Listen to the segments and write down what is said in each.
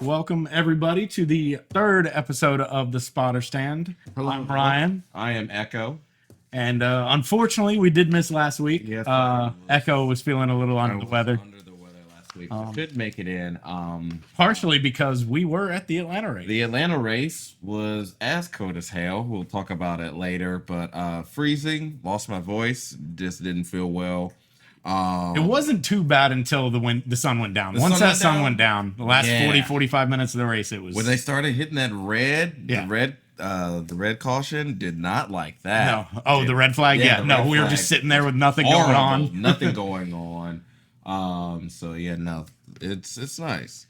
Welcome everybody to the third episode of the Spotter Stand. Hello, I'm Ryan, I am Echo. and unfortunately, we did miss last week. Yes, Echo was feeling a little under the weather, Under the weather last week. Couldn't make it in. partially because we were at the Atlanta race. The Atlanta race was as cold as hell. We'll talk about it later, but freezing. Lost my voice. Just didn't feel well. It wasn't too bad until the sun went down. Once that sun went down, the last 40-45 minutes of the race, it was when they started hitting that red. Yeah. The red caution. Did not like that. No. Oh, the red flag. Yeah. the No, red we were flag. just sitting there with nothing Horrible. going on. Nothing going on. So yeah, no, it's nice.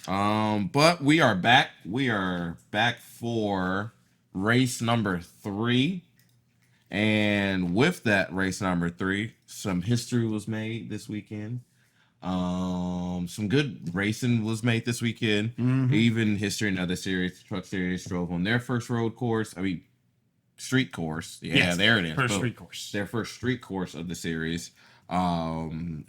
But we are back. We are back for race number 3. And with that race number 3, some history was made this weekend. Some good racing was made this weekend. Mm-hmm. Even history in other series, Truck Series drove on their first road course. Street course. Yeah, Yes, there it is. first Boom. street course. Their first street course of the series. And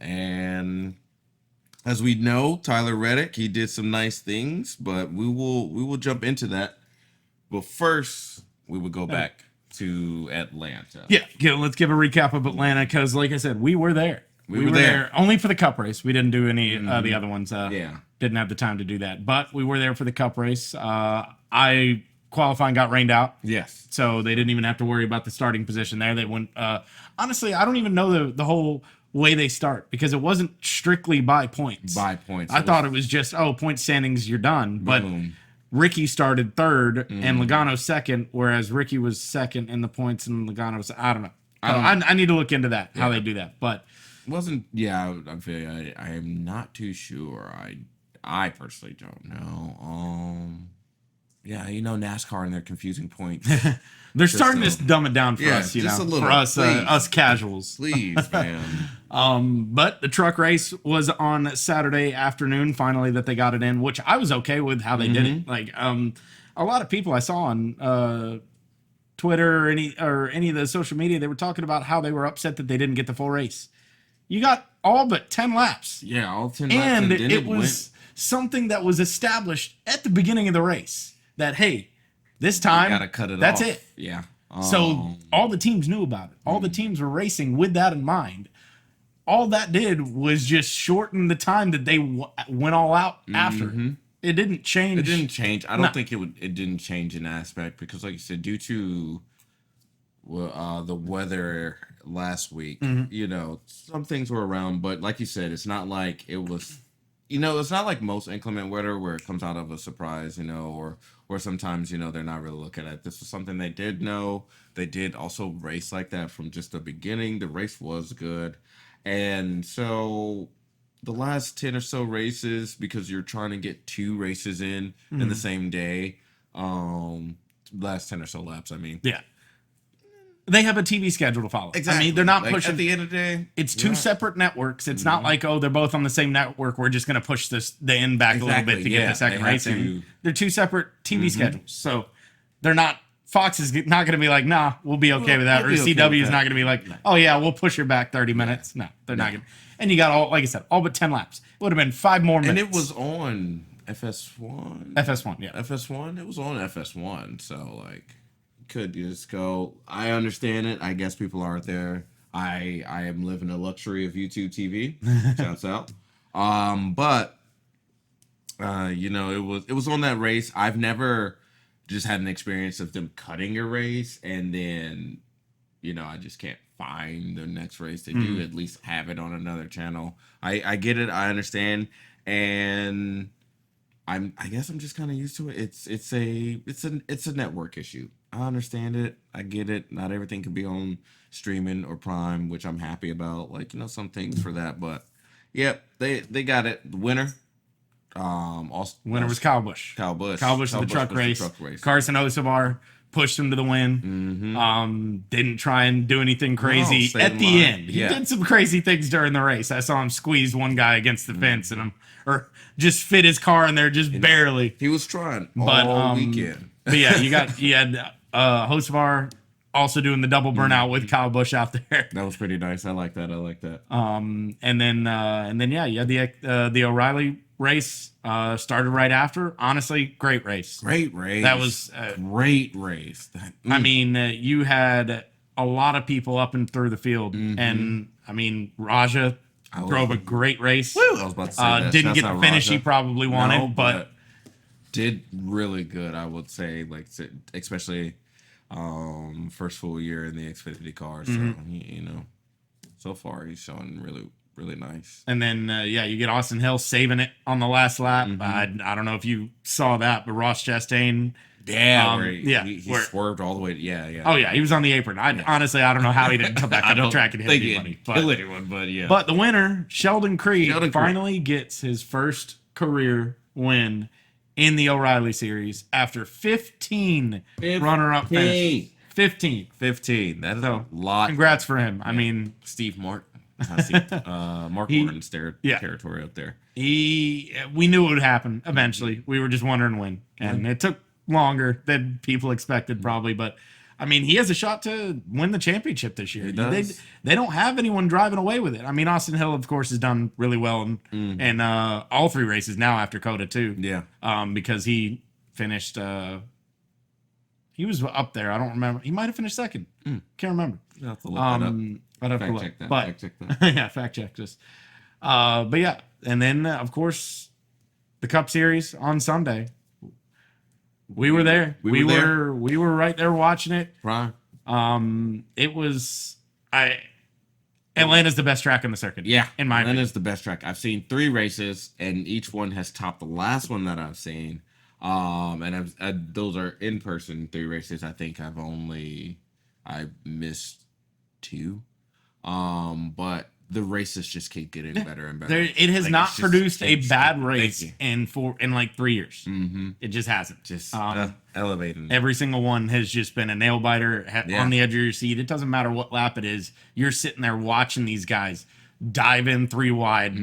as we know, Tyler Reddick, he did some nice things, but we will jump into that. But first, we will go back to Atlanta. Yeah, let's give a recap of Atlanta because, like I said, we were there. We were there only for the Cup race. We didn't do any the other ones. Didn't have the time to do that, but we were there for the Cup race. I qualifying got rained out. Yes. So they didn't even have to worry about the starting position there. They went. Honestly, I don't even know the whole way they start because it wasn't strictly by points. By points. I thought it was just point standings, you're done. But Boom. Ricky started third and Logano second, whereas Ricky was second in the points and Logano was, I don't know. I need to look into that, how they do that. But wasn't I'm feeling I am not too sure. I personally don't know. NASCAR and their confusing points. they're starting to dumb it down for us, just a little, for us, please. us casuals. Please, man. But the truck race was on Saturday afternoon, finally, that they got it in, which I was okay with how they did it. Like, a lot of people I saw on Twitter or any of the social media, they were talking about how they were upset that they didn't get the full race. You got all but 10 laps. Yeah, all 10 laps. And it was something that was established at the beginning of the race that, hey, this time, gotta cut it that's off. it. Yeah. So all the teams knew about it. All the teams were racing with that in mind. All that did was just shorten the time that they went all out after. It didn't change. It didn't change. I don't think it didn't change an aspect because, like you said, due to the weather last week, some things were around. But like you said, it's not like it was. It's not like most inclement weather where it comes out of a surprise, or sometimes, they're not really looking at it. This was something they did know. They did also race like that from just the beginning. The race was good. And so the last 10 or so races, because you're trying to get 2 races in the same day, last 10 or so laps, Yeah. They have a TV schedule to follow. Exactly. They're not like, pushing. At the end of the day, it's 2 separate networks. It's not like, they're both on the same network. We're just going to push the end back a little bit to get the second race in. They're 2 separate TV schedules. So they're not. Fox is not going to be like, nah, we'll be okay with that. Or CW is not going to be like, oh, yeah, we'll push her back 30 minutes. No, they're not going to. And you got like I said, all but 10 laps. It would have been 5 more minutes. And it was on FS1. FS1, yeah. FS1? It was on FS1. So, could just go. I understand it. I guess people aren't there. I am living the luxury of YouTube TV. Shouts out. But it was on that race. I've never just had an experience of them cutting a race and then I just can't find the next race to do. At least have it on another channel. I get it. I understand, and I guess I'm just kind of used to it. It's a network issue. I understand it. I get it. Not everything can be on streaming or Prime, which I'm happy about. Some things for that, but yep, they got it. The winner. Winner was Kyle Busch. Kyle Busch of the truck race. Carson Osavar pushed him to the win. Didn't try and do anything crazy at the end. He did some crazy things during the race. I saw him squeeze one guy against the fence or just fit his car in there just barely. He was trying all weekend. But yeah, you had Osavar also doing the double burnout with Kyle Busch out there. That was pretty nice. I like that. And then you had the O'Reilly race started right after. Honestly, great race. Great race. That was great race. I mean, you had a lot of people up and through the field, and I mean, Raja drove a great race. I was about to say that. Didn't get the finish he probably wanted, but did really good. I would say, like, especially first full year in the Xfinity car. So you know, so far he's showing really nice. And then you get Austin Hill saving it on the last lap. I don't know if you saw that, but Ross Chastain. He swerved all the way. Oh yeah, he was on the apron. Honestly, I don't know how he didn't come back on the track and hit anybody. Kill anyone, but yeah. But the winner, Sheldon Creed, finally gets his first career win in the O'Reilly Series after 15 runner-up finishes. 15. That's a lot. Congrats for him. I mean, Steve Martin. Mark Martin's territory up there. We knew it would happen eventually. We were just wondering when, and it took longer than people expected probably, but I mean, he has a shot to win the championship this year. They don't have anyone driving away with it. I mean, Austin Hill, of course, has done really well in all 3 races now after COTA too. Yeah. Because he finished. He was up there. I don't remember. He might have finished second. Can't remember. I'll have to look that up. I'd have to look. Check that. But, fact check that. yeah, fact check this. But yeah, and then of course, the Cup Series on Sunday. We were there. We were right there watching it. Right. It was Atlanta's the best track in the circuit. Yeah, in my opinion. Atlanta's the best track. I've seen 3 races, and each one has topped the last one that I've seen. And those are in person 3 races. I think I missed 2. But the races just keep getting better and better. It has not produced a bad race in like 3 years. It just hasn't. Just elevating. Every single one has just been a nail biter on the edge of your seat. It doesn't matter what lap it is. You're sitting there watching these guys dive in 3 wide,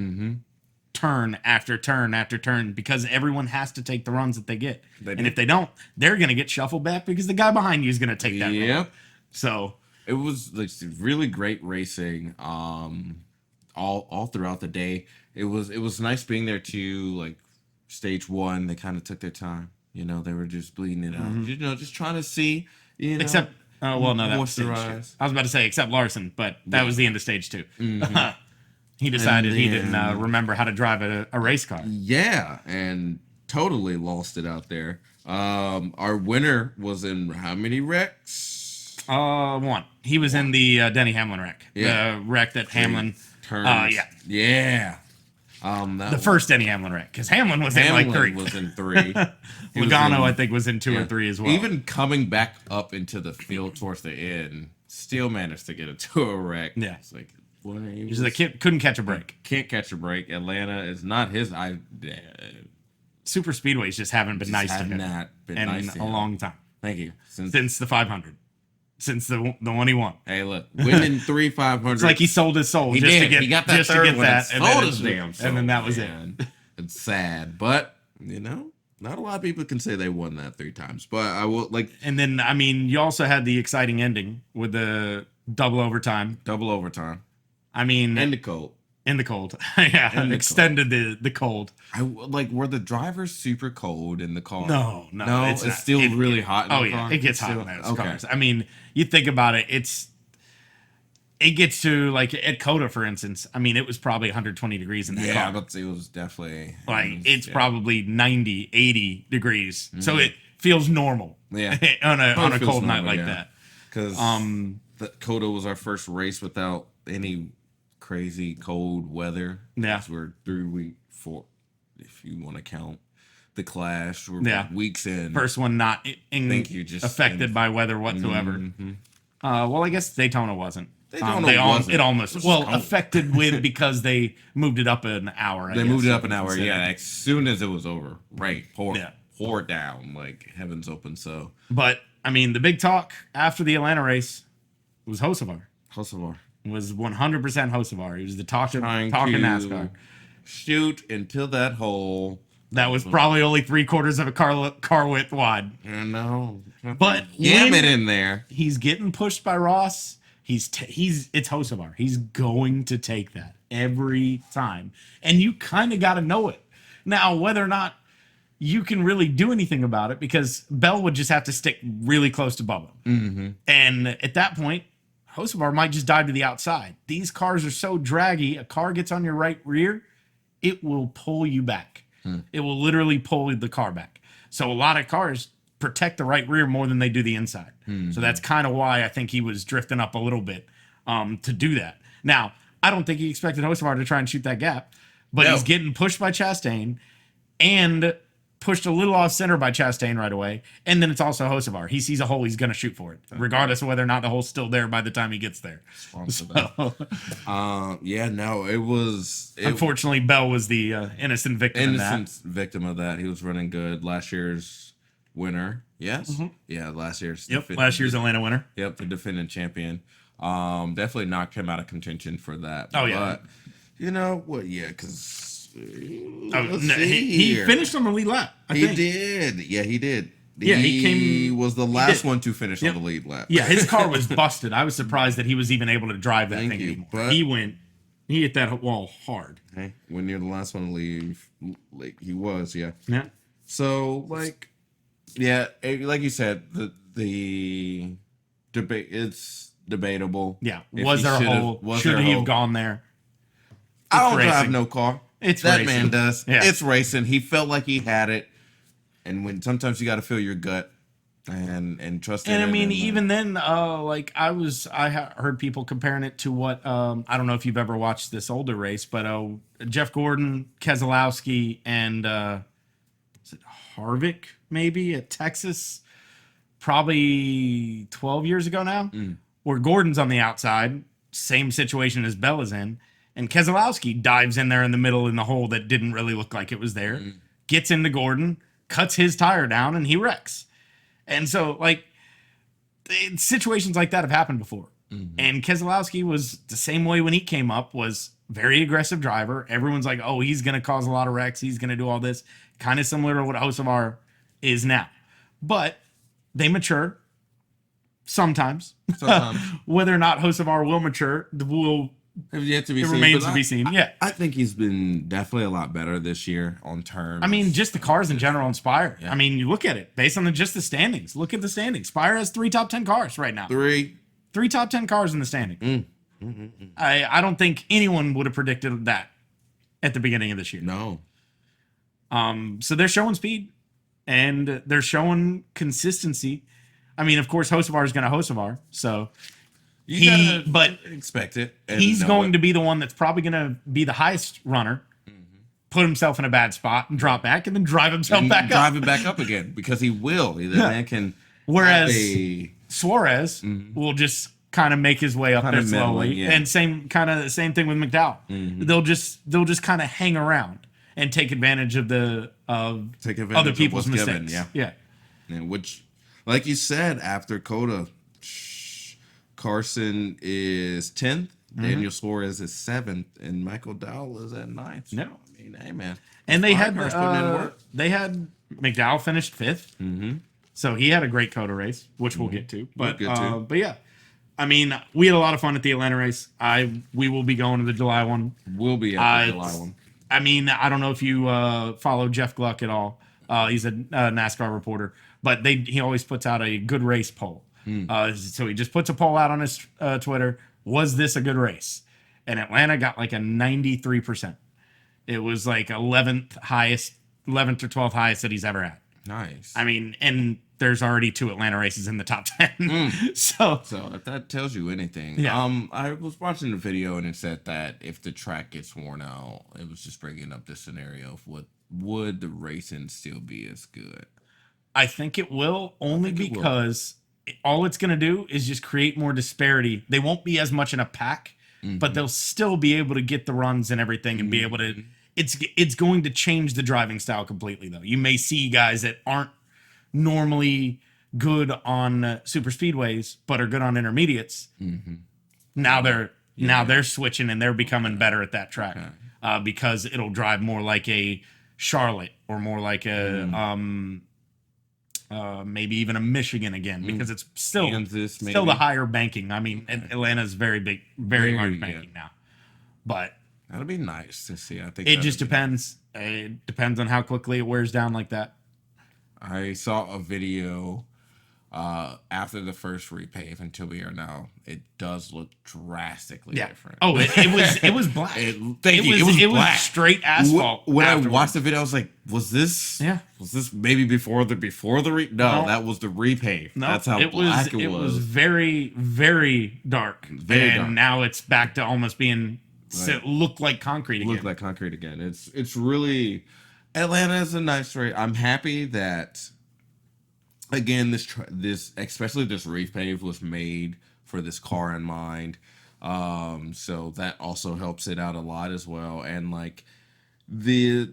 turn after turn after turn, because everyone has to take the runs that they get. And if they don't, they're going to get shuffled back because the guy behind you is going to take that run. So it was like really great racing all throughout the day. It was nice being there too. Like stage 1, they kind of took their time. You know, they were just bleeding it out. You know, just trying to see. You know, except that was stage 2. I was about to say except Larson, but that was the end of stage 2. He decided he didn't remember how to drive a race car. Yeah, and totally lost it out there. Our winner was in how many wrecks? 1. He was in the Denny Hamlin wreck. Yeah. The wreck that Hamlin turns. Yeah. The first Denny Hamlin wreck, because Hamlin was in 3. Hamlin was in 3. Logano, I think, was in 2 or 3 as well. Even coming back up into the field towards the end, still managed to get into a wreck. Yeah. It's like, the kid couldn't catch a break. Can't catch a break. Atlanta is not his. Super speedways just haven't been nice to him in a long time. Thank you. Since the 500. Since the one he won. Hey, look, winning 3 500. It's like he sold his soul he got that third one. Sold his damn soul, and then that was it. It's sad, but you know, not a lot of people can say they won that 3 times. But I will like. And then I mean, you also had the exciting ending with the double overtime. I mean, in the cold. Yeah, extended the cold. Were the drivers super cold in the car? No, it's still really hot. In the car? It gets hot in those cars. I mean, you think about it, it gets to like at COTA, for instance. I mean, it was probably 120 degrees in that car. Yeah, but it was definitely it's probably 90, 80 degrees. So it feels normal. Yeah, on a cold night like that. Because the COTA was our first race without any crazy cold weather. Yeah, we're 3 weeks, 4, if you want to count the Clash. We're weeks in. First one not affected by weather whatsoever. Well, I guess Daytona wasn't. It almost affected with because they moved it up an hour. They moved it up an hour. Yeah, as soon as it was over, poured down like heavens open. So, but I mean, the big talk after the Atlanta race was Hocevar. Was 100% Hocevar. He was the talking NASCAR. Shoot into that hole. That was probably only 3/4 of a car width wide. I know. But damn it in there. He's getting pushed by Ross. It's Hocevar. He's going to take that every time. And you kind of got to know it. Now, whether or not you can really do anything about it, because Bell would just have to stick really close to Bubba. Mm-hmm. And at that point, Hocevar might just dive to the outside. These cars are so draggy. A car gets on your right rear, it will pull you back. It will literally pull the car back. So a lot of cars protect the right rear more than they do the inside. So that's kind of why I think he was drifting up a little bit to do that. Now, I don't think he expected Hocevar to try and shoot that gap, but he's getting pushed by Chastain and pushed a little off center by Chastain right away. And then it's also Hocevar. He sees a hole, he's going to shoot for it, regardless of whether or not the hole's still there by the time he gets there. Yeah, no, it was... Unfortunately, Bell was the innocent victim victim of that. He was running good. Last year's winner. Yes? Yeah, last year's... last year's Atlanta winner. Yep, the defending champion. Definitely knocked him out of contention for that. Oh, yeah. But, you know, what? Yeah, because... he finished on the lead lap. He did. Yeah, he did. Yeah, he was the last one to finish on the lead lap. Yeah, his car was busted. I was surprised that he was even able to drive that thing anymore. But he hit that wall hard. Hey, when you're the last one to leave, like he was, yeah. Yeah. So, like, yeah, like you said, the debate, it's debatable. Yeah. Was there a hole? Should he have gone there? I don't drive no car. That racing. Man does. Yeah. It's racing. He felt like he had it. And when sometimes you got to feel your gut and trust it. And I mean, even then, like I heard people comparing it to what I don't know if you've ever watched this older race, but Jeff Gordon, Keselowski, and is it Harvick maybe at Texas, probably 12 years ago now, where Gordon's on the outside, same situation as Bell is in. And Keselowski dives in there in the middle in the hole that didn't really look like it was there, gets into Gordon, cuts his tire down, and he wrecks. And so, like, situations like that have happened before. And Keselowski was the same way when he came up, was very aggressive driver. Everyone's like, oh, he's going to cause a lot of wrecks. He's going to do all this. Kind of similar to what Hocevar is now. But they mature sometimes. Whether or not Hocevar will mature, Yet to be it seen, remains to be seen. Yeah, I think he's been definitely a lot better this year on terms. I mean, just the cars in general inspire. Yeah. I mean, you look at it based on just the standings. Look at the standings. Spire has 3 top 10 cars right now. Three top 10 cars in the standing. I don't think anyone would have predicted that at the beginning of this year. No. So they're showing speed and they're showing consistency. I mean, of course, Hocevar is going to Hocevar, so. But expect it. He's going to be the one that's probably going to be the highest runner, put himself in a bad spot and drop back, and then drive himself back up. Drive it back up again because he will. The man can. Whereas Suarez will just kind of make his way up there slowly, and same thing with McDowell. They'll just kind of hang around and take advantage of other people's mistakes. Given, yeah. And which, like you said, after COTA. Carson is 10th, Daniel Suarez is 7th, and Michael Dowell is at 9th. No, I mean, hey man. And they had McDowell finished 5th, so he had a great COTA race, which we'll get to. But yeah, I mean, we had a lot of fun at the Atlanta race. We will be going to the July one. We'll be at the July one. I mean, I don't know if you follow Jeff Gluck at all. He's a NASCAR reporter, but he always puts out a good race poll. So he just puts a poll out on his Twitter. Was this a good race? And Atlanta got like a 93%. It was like 11th or 12th highest that he's ever had. Nice. I mean, and there's already 2 Atlanta races in the top 10. So if that tells you anything. Yeah. I was watching the video and it said that if the track gets worn out, it was just bringing up this scenario of would the racing still be as good? I think it will, only because all it's going to do is just create more disparity. They won't be as much in a pack, but they'll still be able to get the runs and everything and be able to. It's going to change the driving style completely, though. You may see guys that aren't normally good on super speedways, but are good on intermediates. Now they're switching and they're becoming better at that track because it'll drive more like a Charlotte or more like a maybe even a Michigan again, because it's still Kansas, still the higher banking. I mean, Atlanta's very big, very large banking now, but that'll be nice to see. I think it just depends. It depends on how quickly it wears down like that. I saw a video after the first repave until we are now. It does look drastically different. Oh, it was black. It was black. Was straight asphalt. When I watched the video, I was like, was this maybe before the No, that was the repave. No, that's how black it was. It was very, very dark. Dark. Now it's back to almost being look like concrete again. Look like concrete again. It's really, Atlanta is a nice race. I'm happy that, again, this especially this repave was made for this car in mind. So that also helps it out a lot as well. And like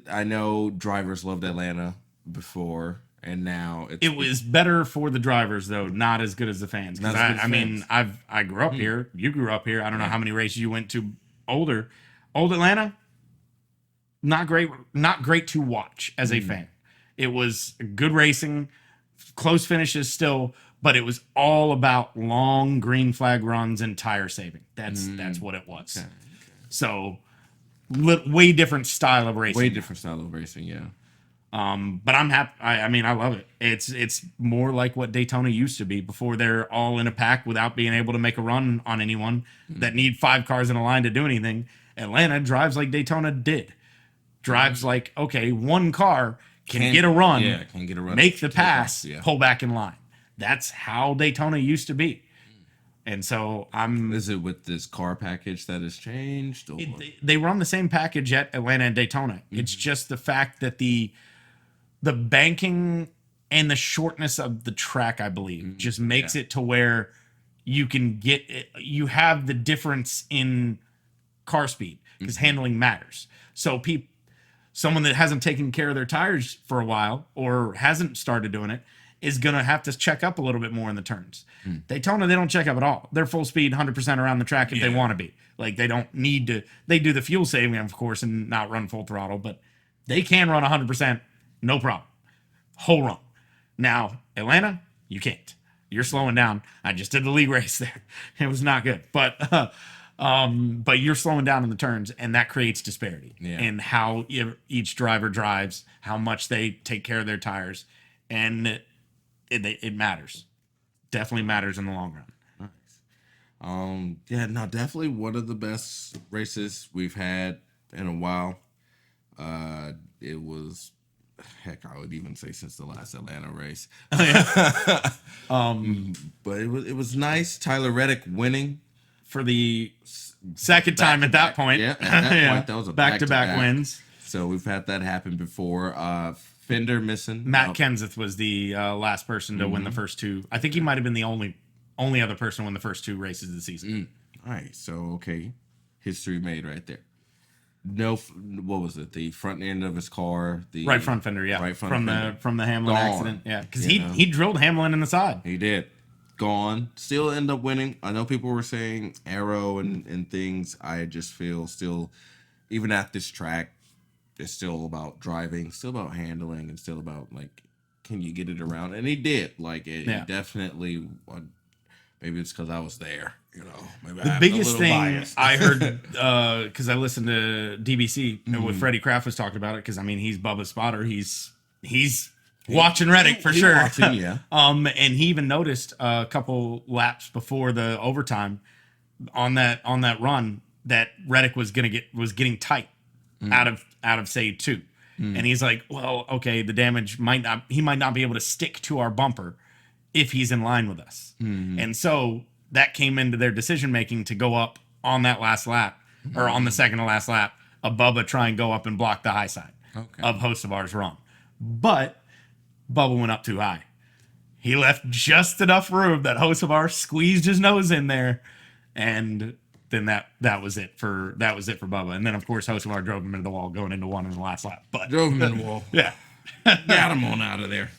I know drivers loved Atlanta before, and now it was better for the drivers though, not as good as the fans. I mean, I grew up here. You grew up here. I don't know how many races you went to. Old Atlanta, not great to watch as a fan. It was good racing, close finishes still, but it was all about long green flag runs and tire saving. That's what it was. Okay. So way different style of racing. Yeah. But I'm happy. I mean, I love it. It's more like what Daytona used to be before they're all in a pack without being able to make a run on anyone that need 5 cars in a line to do anything. Atlanta drives like Daytona did. Drives like, okay, one car can get a run, make the pass, pull back in line. That's how Daytona used to be. And so Is it with this car package that has changed? Or? They run the same package at Atlanta and Daytona. It's just the fact that the banking and the shortness of the track, I believe, just makes it to where you can get it, you have the difference in car speed because handling matters. So someone that hasn't taken care of their tires for a while or hasn't started doing it is going to have to check up a little bit more in the turns. Daytona, they don't check up at all. They're full speed, 100% around the track if they want to be. Like, they don't need to. They do the fuel saving, of course, and not run full throttle, but they can run 100%, no problem. Whole run. Now, Atlanta, you can't. You're slowing down. I just did the league race there. It was not good. But you're slowing down in the turns, and that creates disparity in how each driver drives, how much they take care of their tires, and it matters. Definitely matters in the long run. Nice. Definitely one of the best races we've had in a while. It was, heck, I would even say since the last Atlanta race. But it was nice. Tyler Reddick winning for the second time at that point. Yeah, at that point, that was a back-to-back wins. So we've had that happen before. Fender missing. Matt Kenseth was the last person to win the first 2. I think he might have been the only other person to win the first 2 races of the season. All right, so okay, history made right there. No, what was it? The front end of his car, the right front fender, right front fender. from the Hamlin accident, because he drilled Hamlin in the side. He did. Gone. Still end up winning. I know people were saying arrow and things. I just feel still, even at this track, it's still about driving, still about handling, and still about like, can you get it around? And he did. Like he definitely. Maybe it's because I was there. Maybe the biggest thing bias. I heard because I listened to DBC with Freddie Kraft was talking about it because I mean he's Bubba's spotter. He's watching Reddick for sure. Watching, yeah. And he even noticed a couple laps before the overtime on that run that Reddick was getting tight out of say 2. And he's like, well, okay, the damage he might not be able to stick to our bumper if he's in line with us. And so that came into their decision making to go up on that last lap or on the second to last lap of Bubba try and go up and block the high side of Hocevar's run. But Bubba went up too high. He left just enough room that Hocevar squeezed his nose in there, and then that was it for Bubba. And then of course Hocevar drove him into the wall going into 1 in the last lap. But drove him into the wall. Yeah. Got him on out of there.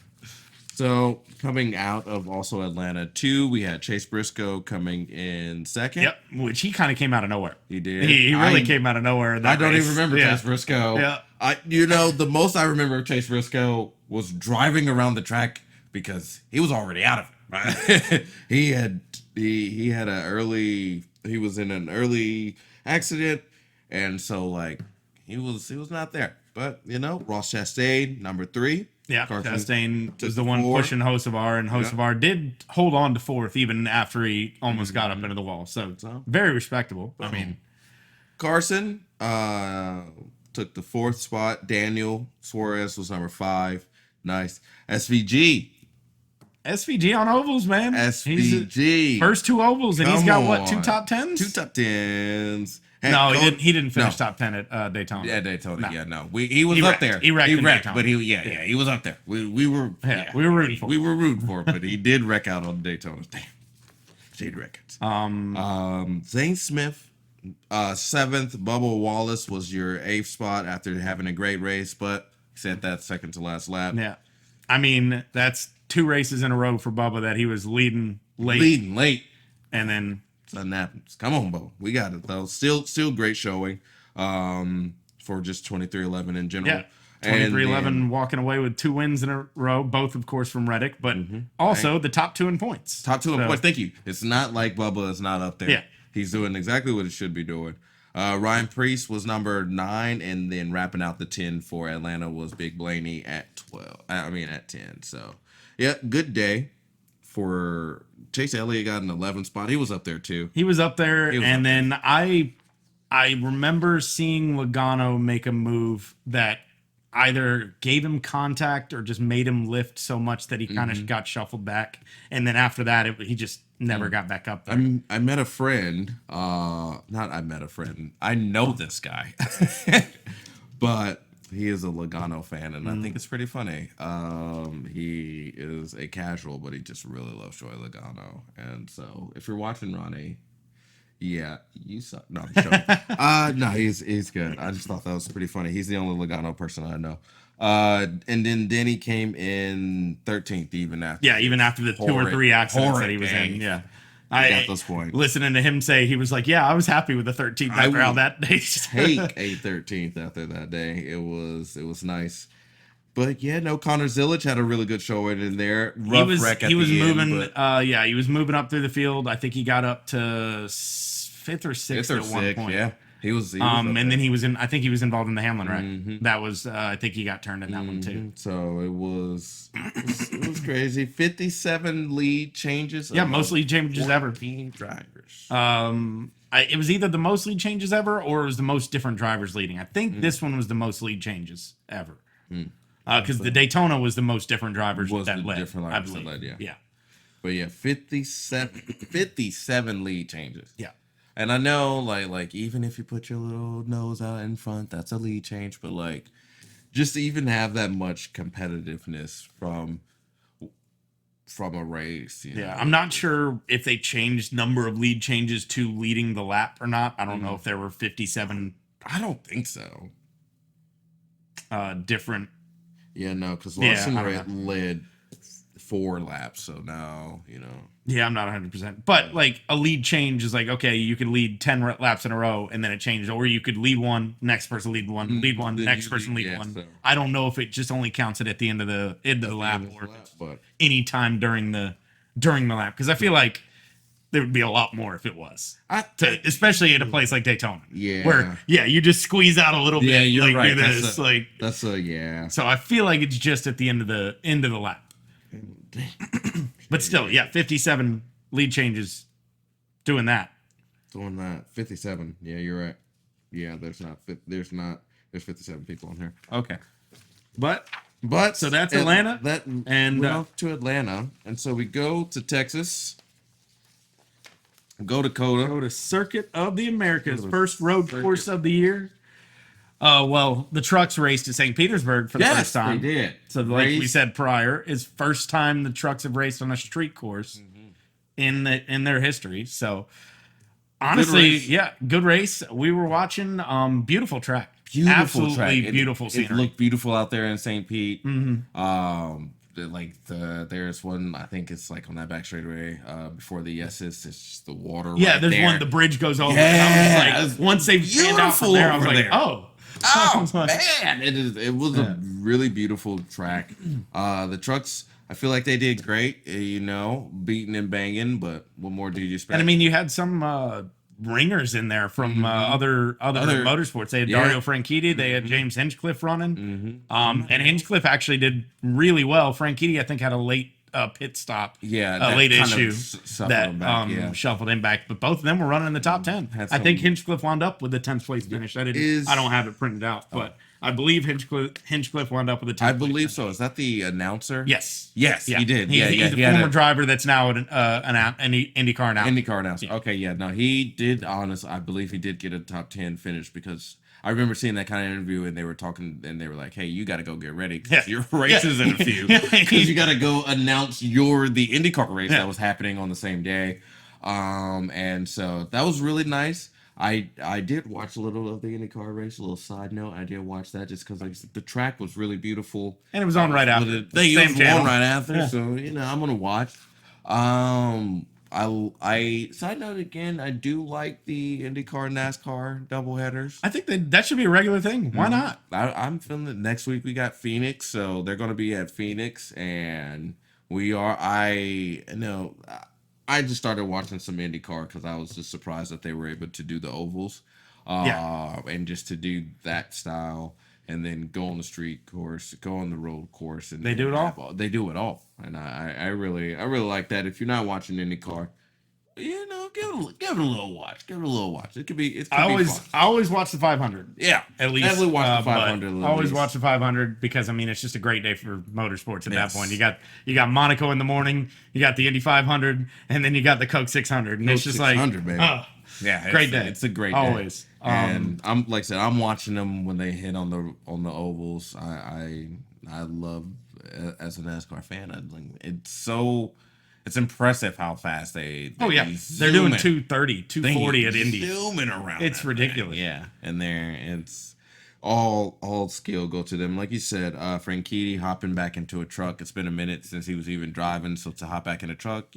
So coming out of also Atlanta 2, we had Chase Briscoe coming in second. Yep, which he kind of came out of nowhere. He did. He really came out of nowhere. In that I don't race. even remember Chase Briscoe. Yeah. The most I remember of Chase Briscoe was driving around the track because he was already out of it. Right? he was in an early accident, and so like he was not there. But, Ross Chastain, number 3. Yeah, Chastain was the one pushing Hocevar, and Hocevar did hold on to 4th even after he almost got up into the wall. So, very respectable. I mean, Carson took the 4th spot. Daniel Suarez was number 5. Nice. SVG on ovals, man. SVG. First 2 ovals, and he's got, what, 2 top 10s? 2 top 10s. No, he didn't finish top 10 at Daytona. Yeah, Daytona. No. Yeah, no. He was up there. He wrecked, but he was up there. We were rooting for him. We were rooting for him, but he did wreck out on Daytona. Damn. Shade records. Zane Smith, 7th. Bubba Wallace was your 8th spot after having a great race, but he said that second to last lap. Yeah. I mean, that's 2 races in a row for Bubba that he was leading late. And then something happens. Come on, Bo. We got it though. Still great showing. For just 23-11 in general. Yeah. 23-11 walking away with 2 wins in a row, both of course from Reddick, but also the top 2 in points. Top 2 in points. Thank you. It's not like Bubba is not up there. Yeah. He's doing exactly what he should be doing. Ryan Preece was number 9, and then wrapping out the 10 for Atlanta was Big Blaney at 12. At 10. So, yeah, good day for Chase Elliott. Got an 11th spot. He was up there too. He was up there, and then I remember seeing Logano make a move that either gave him contact or just made him lift so much that he kind of got shuffled back, and then after that, he just never got back up there. I met a friend. I know this guy, but he is a Logano fan, and I think it's pretty funny. He is a casual, but he just really loves Joey Logano. And so, if you're watching Ronnie, yeah, you suck. No, I'm joking. No, he's good. I just thought that was pretty funny. He's the only Logano person I know. And then Denny came in 13th, even after the 2 or 3 accidents that he was in. Yeah. I got those points. Listening to him say, he was like, yeah, I was happy with the 13th after all that day. Take a 13th after that day. It was nice. But yeah, no, Connor Zillage had a really good showing in there. He was moving up through the field. I think he got up to 5th or 6th at one point. Yeah. He was and then he was involved in the Hamlin wreck. That was I think he got turned in that one too. So it was crazy. 57 lead changes. Yeah, most lead changes ever. Drivers. It was either the most lead changes ever or it was the most different drivers leading. I think this one was the most lead changes ever. Because the Daytona was the most different drivers that led. I believe. Yeah. But yeah, 57 lead changes. Yeah. And I know, like even if you put your little nose out in front, that's a lead change. But like, just to even have that much competitiveness from a race. Yeah, I'm not sure if they changed number of lead changes to leading the lap or not. I don't know if there were 57. I don't think so. Different. Yeah, no, because Larson led 4 laps, so now Yeah, I'm not 100%. But like a lead change is like, okay, you could lead 10 laps in a row and then it changes, or you could lead one, next person lead one, next person lead one. So. I don't know if it just only counts it at the end of the lap or any time during the lap, because I feel like there would be a lot more if it was, especially at a place like Daytona. Yeah, where you just squeeze out a little bit. Yeah, you're right. That's a yeah. So I feel like it's just at the end of the lap. But still, 57 lead changes doing that. 57. Yeah, you're right. Yeah, there's 57 people on here. Okay. But so that's Atlanta. And we're off to Atlanta. And so we go to Texas. Go to COTA. Go to Circuit of the Americas. First road course of the year. Well, the trucks raced at St. Petersburg for the first time. They did. So, like we said prior, is first time the trucks have raced on a street course in their history. So, honestly, good race. We were watching. Beautiful track. Absolutely beautiful scenery. It looked beautiful out there in St. Pete. There's one, I think it's like on that back straightaway before the Yeses, it's just the water. Yeah, there's one. The bridge goes over. Yeah, and I was like, once they panned out from there, I was like, oh man, it was a really beautiful track. The trucks, I feel like they did great, beating and banging. But what more did you expect? And I mean, you had some ringers in there from other motorsports. They had Dario Franchitti, they had James Hinchcliffe running. And Hinchcliffe actually did really well. Franchitti, I think, had a late pit stop, a late issue that shuffled him back. But both of them were running in the top 10. I think Hinchcliffe wound up with the 10th place finish. I don't have it printed out, but I believe Hinchcliffe wound up with a 10th place. I believe so. Is that the announcer? Yes. Yes, he did. He's a former driver that's now an IndyCar now. IndyCar announcer. Yeah. Okay, yeah. No, he did. I believe he did get a top 10 finish because I remember seeing that kind of interview and they were talking and they were like, "Hey, you got to go get ready because your race is in a few because you got to go announce the IndyCar race that was happening on the same day." And so that was really nice. I did watch a little of the IndyCar race. A little side note, I did watch that just because the track was really beautiful, and it was on right after. So I'm gonna watch. I side note again. I do like the IndyCar NASCAR doubleheaders. I think that should be a regular thing. Why not? I'm feeling that next week we got Phoenix, so they're gonna be at Phoenix, and we are. I just started watching some IndyCar because I was just surprised that they were able to do the ovals, and just to do that style, and then go on the street course, go on the road course, and they do it all. They do it all, and I really like that. If you're not watching IndyCar, give it a little watch. Give it a little watch. It could be. I always watch the 500. Yeah, at least definitely watch the 500. Always watch the 500 because it's just a great day for motorsports at that point. You got Monaco in the morning, you got the Indy 500, and then you got the Coke 600, and it's just like, great day. It's a great day. Always. And I'm like I said, I'm watching them when they hit on the ovals. I love as a NASCAR fan. It's impressive how fast they're doing 230, 240 at Indy. Zooming around. It's ridiculous. Thing. Yeah, and it's all skill go to them. Like you said, Franchitti hopping back into a truck. It's been a minute since he was even driving, so to hop back in a truck,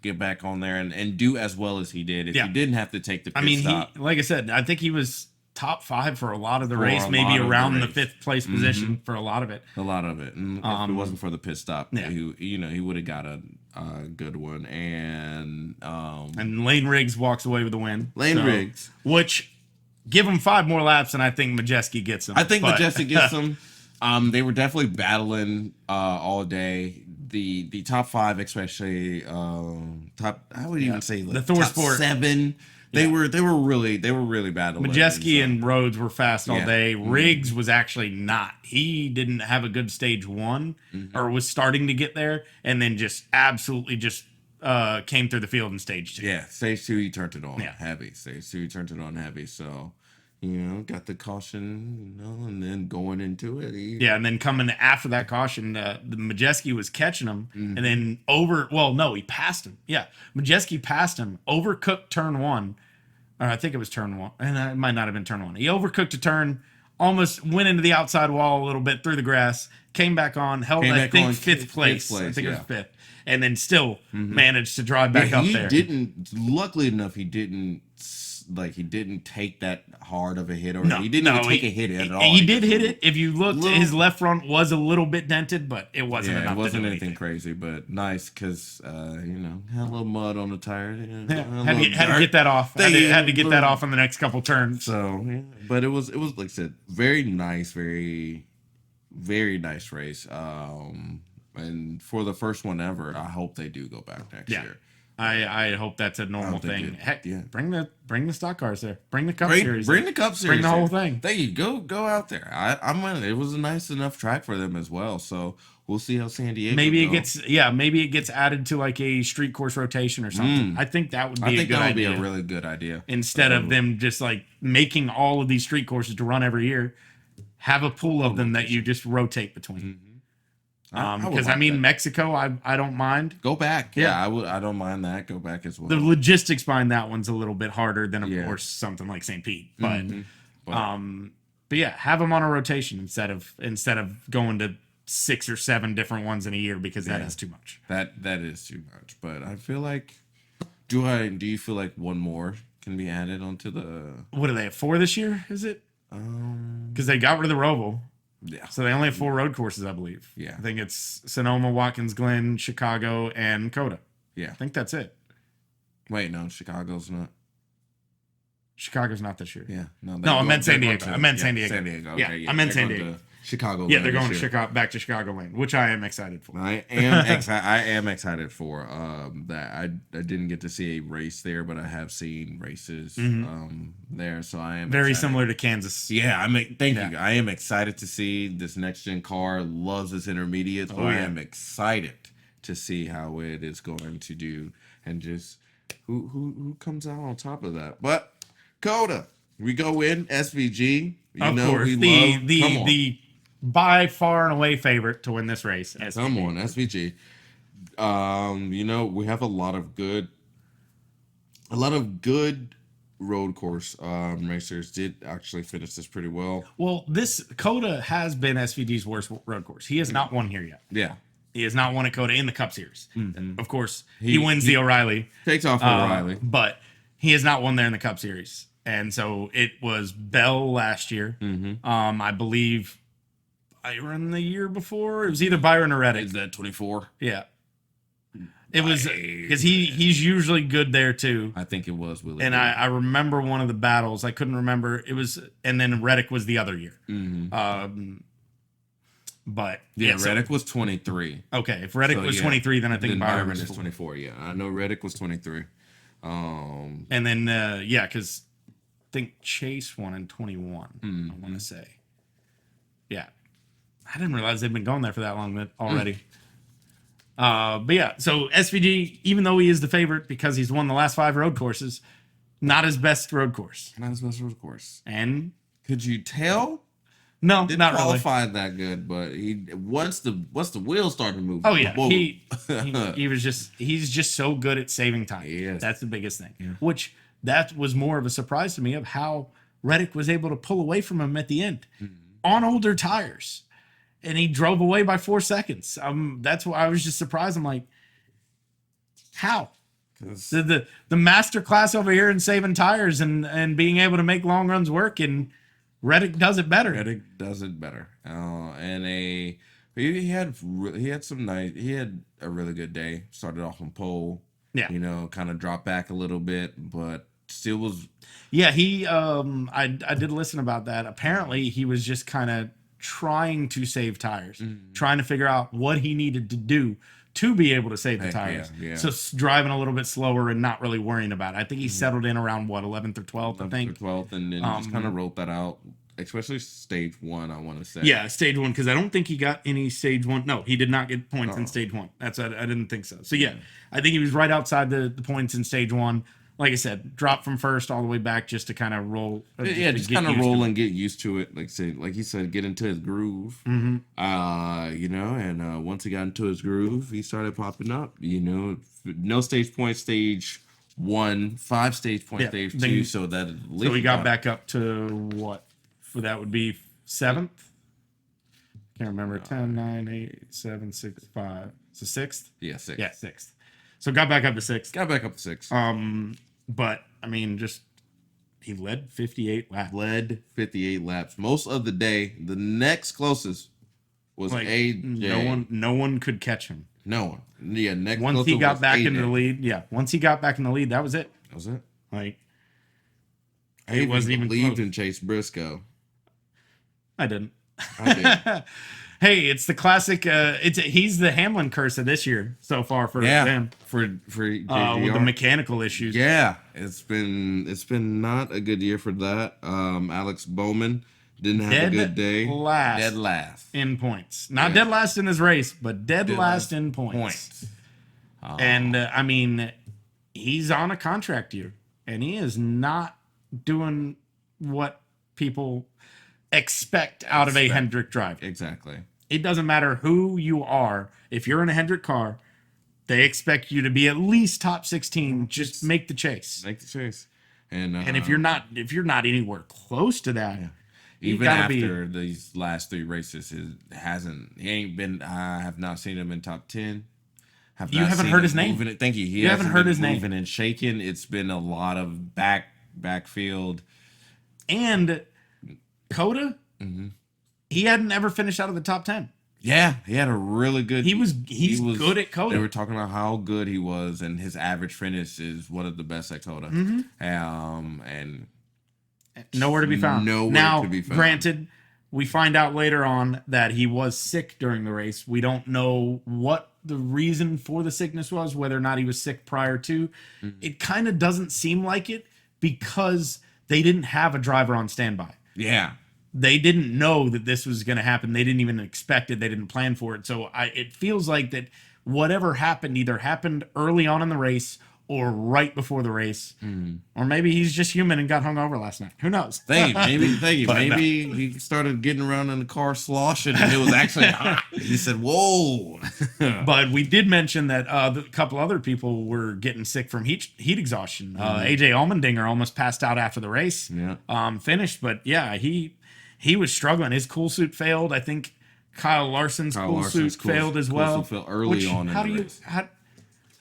get back on there and do as well as he did. If he didn't have to take the pit stop. Like I said, I think he was top 5 for a lot of the race, maybe around the 5th place position for a lot of it. And if it wasn't for the pit stop, he would have got a good one. And Lane Riggs walks away with the win. Riggs, which give him 5 more laps, and I think Majeski gets him. Majeski gets him. They were definitely battling all day. The top 5, especially top. I would even say the Thor top Sport 7. They were really battling. Majeski and Rhodes were fast all day. Riggs was actually not. He didn't have a good stage 1 or was starting to get there, and then just absolutely came through the field in stage 2. Yeah, stage 2 he turned it on heavy. Stage 2 he turned it on heavy. So got the caution, and then going into it. And then coming after that caution, the Majeski was catching him, and then he passed him. Yeah, Majeski passed him, overcooked turn 1. Or I think it was turn 1, and it might not have been turn 1. He overcooked a turn, almost went into the outside wall a little bit through the grass, came back on, held, I think, 5th place. I think it was 5th. And then still managed to drive back up there. Luckily enough, he didn't take that hard of a hit, or he didn't even take a hit at all. He did hit it. If you looked, his left front was a little bit dented, but it wasn't enough. It wasn't to do anything crazy, but nice because had a little mud on the tire. Had to get that off. Had to get that off on the next couple turns. So, but it was like I said, very nice, very, very nice race. And for the first one ever, I hope they do go back next year. I hope that's a normal thing. Heck, bring the stock cars there. Bring the Cup Series. Bring the Cup Series. Bring the whole thing. There you go. Go out there. It was a nice enough track for them as well. So we'll see how San Diego. Maybe it gets added to like a street course rotation or something. I think that would be a good idea. That would be a really good idea. Instead of them just like making all of these street courses to run every year, have a pool of them that you just rotate between. Because Mexico, I don't mind. Go back. Yeah, I don't mind that. Go back as well. The logistics behind that one's a little bit harder than of course something like St. Pete. But have them on a rotation instead of going to 6 or 7 different ones in a year because that is too much. That is too much. But I feel like do you feel like one more can be added onto the? What are they at 4 this year? Is it? Because they got rid of the Roval. Yeah. So they only have 4 road courses, I believe. Yeah. I think it's Sonoma, Watkins Glen, Chicago, and COTA. Yeah. I think that's it. Wait, no, Chicago's not. Chicago's not this year. Yeah. No, I meant San Diego. I meant San Diego. San Diego. Okay, Yeah, I meant San Diego. Chicago. Yeah, they're going to Chicago, back to Chicago Lane, which I am excited for. I am excited for that. I didn't get to see a race there, but I have seen races there, so I am very excited. Similar to Kansas. Yeah, thank you. I am excited to see this next gen car. Loves its intermediate, so I am excited to see how it is going to do, and just who comes out on top of that. But COTA, we go in SVG. Of course, the by far and away favorite to win this race. SVG. Come on, SVG. We have a lot of good road course racers. Did actually finish this pretty well. Well, this COTA has been SVG's worst road course. He has not won here yet. Yeah. He has not won a COTA in the Cup Series. Of course, he wins the O'Reilly. Takes off O'Reilly. But he has not won there in the Cup Series. And so it was Bell last year. I believe Byron the year before. It was either Byron or Reddick. Is that 24? Yeah. It was because he's usually good there too. I think it was Willie. And I remember one of the battles. I couldn't remember. It was, and then Reddick was the other year. But yeah, Reddick was 23. Okay, if Reddick was 23, then I think Byron is 24. Yeah, I know Reddick was 23. And then because I think Chase won in 21. I want to say. Yeah, I didn't realize they'd been going there for that long already. But yeah, so SVG, even though he is the favorite because he's won the last 5 road courses, not his best road course. Not his best road course. And could you tell? No, didn't not qualify really. that good, but he once the wheels started to move. Oh yeah, he's just so good at saving time. Yes. That's the biggest thing. Yeah. Which that was more of a surprise to me of how Reddick was able to pull away from him at the end on older tires, and he drove away by 4 seconds. That's why I was just surprised. I'm like, how? The master class over here in saving tires and being able to make long runs work, and Reddick does it better. And he had a really good day. Started off on pole. Yeah. Kind of dropped back a little bit, but still was. Yeah, he I did listen about that. Apparently he was just kind of trying to save tires, trying to figure out what he needed to do to be able to save the tires. Yeah. So driving a little bit slower and not really worrying about it. I think he settled in around 11th or 12th, I think. 12th, and then just kind of wrote that out, especially stage 1, I want to say. Yeah, stage 1, because I don't think he got any stage 1. No, he did not get points in stage 1. I didn't think so. So yeah, I think he was right outside the points in stage 1. Like I said, drop from first all the way back just to kind of roll. Just kind of roll and get used to it. Like he said, get into his groove. And once he got into his groove, he started popping up. No stage point, stage 1, 5 stage point, stage 2. So he got back up to what? That would be 7th. Can't remember. 10, 9, 8, 7, 6, 5. So 6th. Yeah, 6th. Yeah, 6th. So got back up to 6th. But I mean, he led 58 laps. Most of the day. The next closest was AJ. No one could catch him. No one. Yeah, once he got back into the lead. Yeah, once he got back in the lead, that was it. Like it wasn't even believed in Chase Briscoe. I didn't. I did. Hey, it's the classic. He's the Hamlin curse of this year so far for them. For JGR. With the mechanical issues. Yeah, it's been not a good year for that. Alex Bowman didn't have a good day. Dead last in points. Not dead last in his race, but dead last in points. And I mean, he's on a contract year, and he is not doing what people expect out of a Hendrick driver. Exactly. It doesn't matter who you are. If you're in a Hendrick car, they expect you to be at least top 16. Just make the chase. And if you're not anywhere close to that, even after these last 3 races, I have not seen him in top 10. You haven't heard his name. Thank you. You haven't heard his name. Moving and shaking. It's been a lot of backfield. And COTA, he hadn't ever finished out of the top 10. Yeah, he had a really good. He's good at COTA. They were talking about how good he was, and his average finish is one of the best at COTA. And Nowhere to be found. Nowhere to be found. Granted, we find out later on that he was sick during the race. We don't know what the reason for the sickness was, whether or not he was sick prior to. Mm-hmm. It kind of doesn't seem like it because they didn't have a driver on standby. Yeah. They didn't know that this was going to happen. They didn't even expect it. They didn't plan for it. So it feels like that whatever happened either happened early on in the race or right before the race. Or maybe he's just human and got hung over last night. Who knows? Thank you. Maybe he started getting around in the car sloshing and it was actually hot. He said, whoa. But we did mention that a couple other people were getting sick from heat exhaustion. AJ Allmendinger almost passed out after the race. Yeah. Finished. But yeah, he was struggling. His cool suit failed. I think Kyle Larson's cool suit failed as well. Failed early on in the race.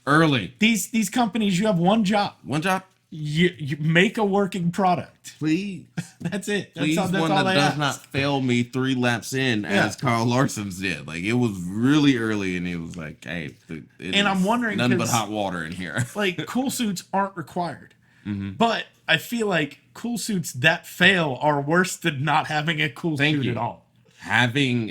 Early. These companies, you have one job. One job. You make a working product. Please. That's it. Please, that's one that does not fail me 3 laps in as Kyle Larson's did. Like, it was really early, and it was like, hey, I'm wondering, none but hot water in here. Like, cool suits aren't required. But I feel like cool suits that fail are worse than not having a cool suit at all. Having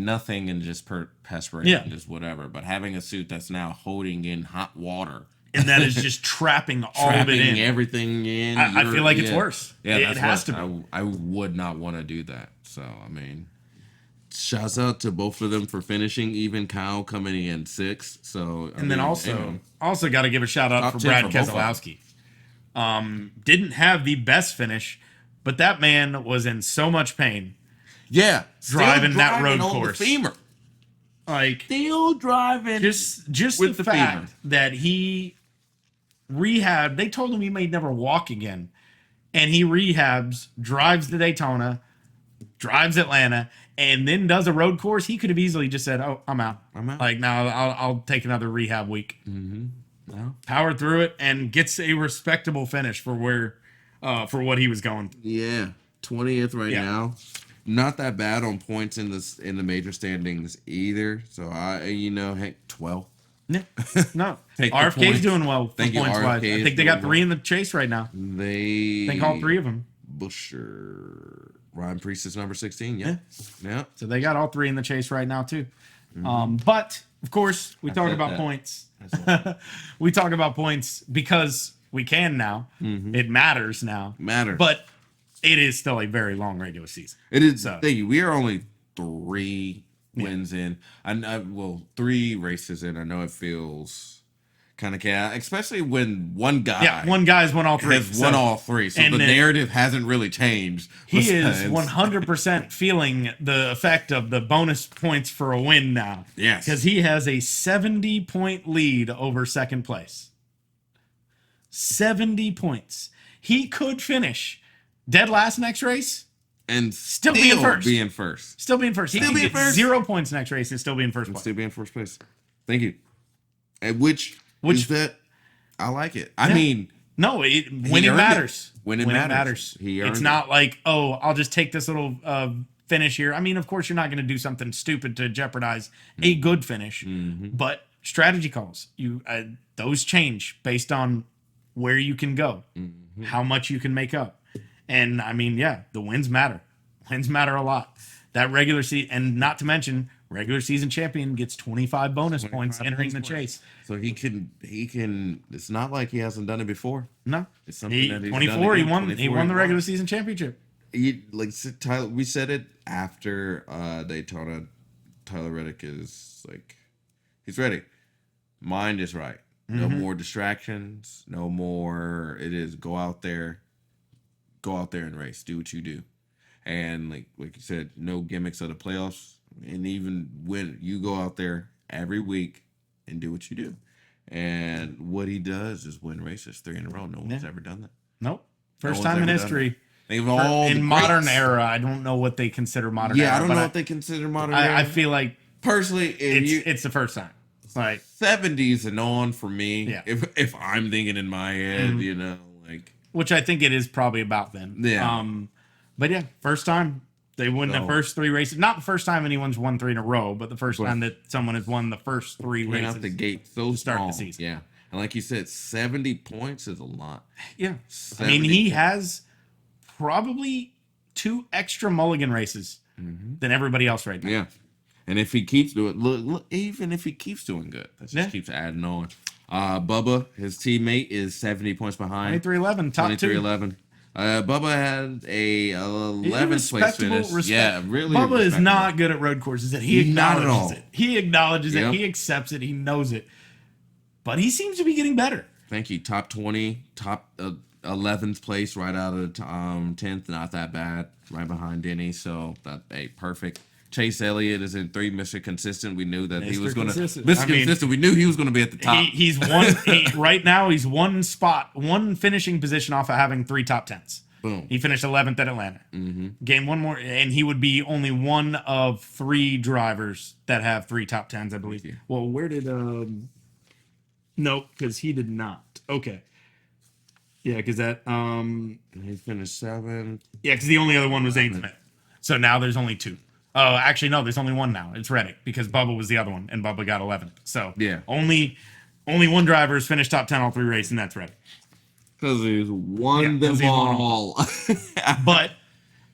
nothing and just perspiration is whatever, but having a suit that's now holding in hot water and that is just trapping all of it in, everything in. I feel like it's worse. Yeah, it has to be. I would not want to do that. So I mean, shouts out to both of them for finishing. Even Kyle coming in 6th. So then also got to give a shout out for Brad Keselowski. Didn't have the best finish, but that man was in so much pain. Yeah, driving that road course. The femur. Like, still driving. Just with the fact femur. That he rehabbed. They told him he may never walk again, and he rehabs, drives to Daytona, drives Atlanta, and then does a road course. He could have easily just said, "Oh, I'm out. Like, now I'll take another rehab week." Well, powered through it and gets a respectable finish for for what he was going through. Yeah, 20th now. Not that bad on points in the major standings either. So heck, 12. Yeah, no. RFK's doing well points wise. I think they got 3 in the chase right now. I think all 3 of them. Busher, Ryan Preece is number 16. Yeah. So they got all 3 in the chase right now too. But of course, we talk about points. We talk about points because we can now. It matters now. But it is still a very long regular season. It is. So, we are only 3 wins in. 3 races in. I know it feels kind of chaotic, especially when one guy's won all 3. Won all 3. So the narrative hasn't really changed. He is 100% feeling the effect of the bonus points for a win now. Yes. Because he has a 70-point lead over second place. 70 points. He could finish dead last next race and still be in first. Still being first. He can get 0 points next race and still be in first place. Still be in first place. Thank you. And which is that? I like it. I mean, no, winning matters. Winning matters. It's not like, oh, I'll just take this little finish here. I mean, of course, you're not going to do something stupid to jeopardize a good finish, but strategy calls, those change based on where you can go, how much you can make up. And I mean, the wins matter. Wins matter a lot. That regular season, and not to mention, regular season champion gets 25 bonus points entering the chase. So he can. It's not like he hasn't done it before. No, it's something that he's 24. He won the regular season championship. Tyler, we said it after Daytona. Tyler Reddick is like, he's ready. Mind is right. No more distractions. No more. It is go out there and race. Do what you do. And like you said, no gimmicks of the playoffs. And even when you go out there every week and do what you do. And what he does is win races 3 in a row. No one's ever done that. Nope. First time in history. In modern era, I don't know what they consider modern era. Yeah, I don't know what they consider modern era. I feel like personally, it's the first time. Like 70s and on for me. Yeah. If I'm thinking in my head, which I think it is probably about then. Yeah. But first time they win the first 3 races. Not the first time anyone's won 3 in a row, but the first time that someone has won the first 3 races. Out the gate so start the season. Yeah. And like you said, 70 points is a lot. Yeah. I mean, he has probably 2 extra mulligan races than everybody else right now. Yeah. And if he keeps doing, look, even if he keeps doing good, that just keeps adding on. Bubba, his teammate, is 70 points behind. 23-11, top 2. 23-11. Bubba had a 11th place finish. Yeah, really. Bubba is not good at road courses. That he acknowledges it. He acknowledges it. He accepts it. He knows it. But he seems to be getting better. Thank you. Top 20, top 11th place, right out of 10th. Not that bad. Right behind Denny. So that perfect. Chase Elliott is in 3, Mr. Consistent. We knew that he was going to Mr. Consistent. We knew he was going to be at the top. He's right now. He's one finishing position off of having 3 top 10s. Boom. He finished 11th at Atlanta. Gained 1 more, and he would be only one of 3 drivers that have 3 top 10s, I believe. Well, where did Nope, because he did not. Okay. Yeah, because that he finished 7th. Yeah, because the only other one was Zane Smith. So now there's only 2. Oh, actually, no, there's only 1 now. It's Reddick because Bubba was the other one, and Bubba got 11th. So yeah, only 1 driver has finished top 10 all 3 races, and that's Reddick. Because he's won them all. But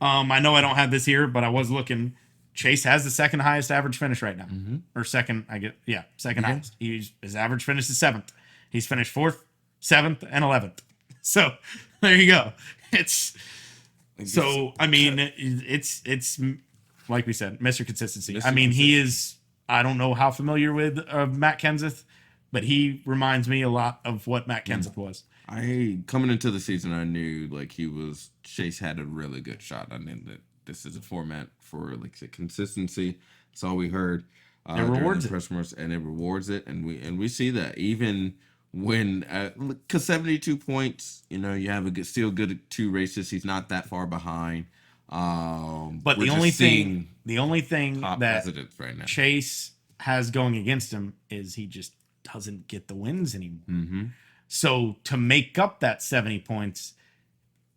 I know I don't have this here, but I was looking. Chase has the 2nd highest average finish right now, or second. Second highest. His average finish is 7th. He's finished 4th, 7th, and 11th. So there you go. It's like we said, Mr. Consistency. He is. I don't know how familiar with Matt Kenseth, but he reminds me a lot of what Matt Kenseth was. Coming into the season, I knew Chase had a really good shot. I knew that this is a format for the consistency. That's all we heard. It rewards it, and it rewards it, and we see that even when because 72 points, you have still good 2 races. He's not that far behind. But the only thing that right now. Chase has going against him is he just doesn't get the wins anymore. So to make up that 70 points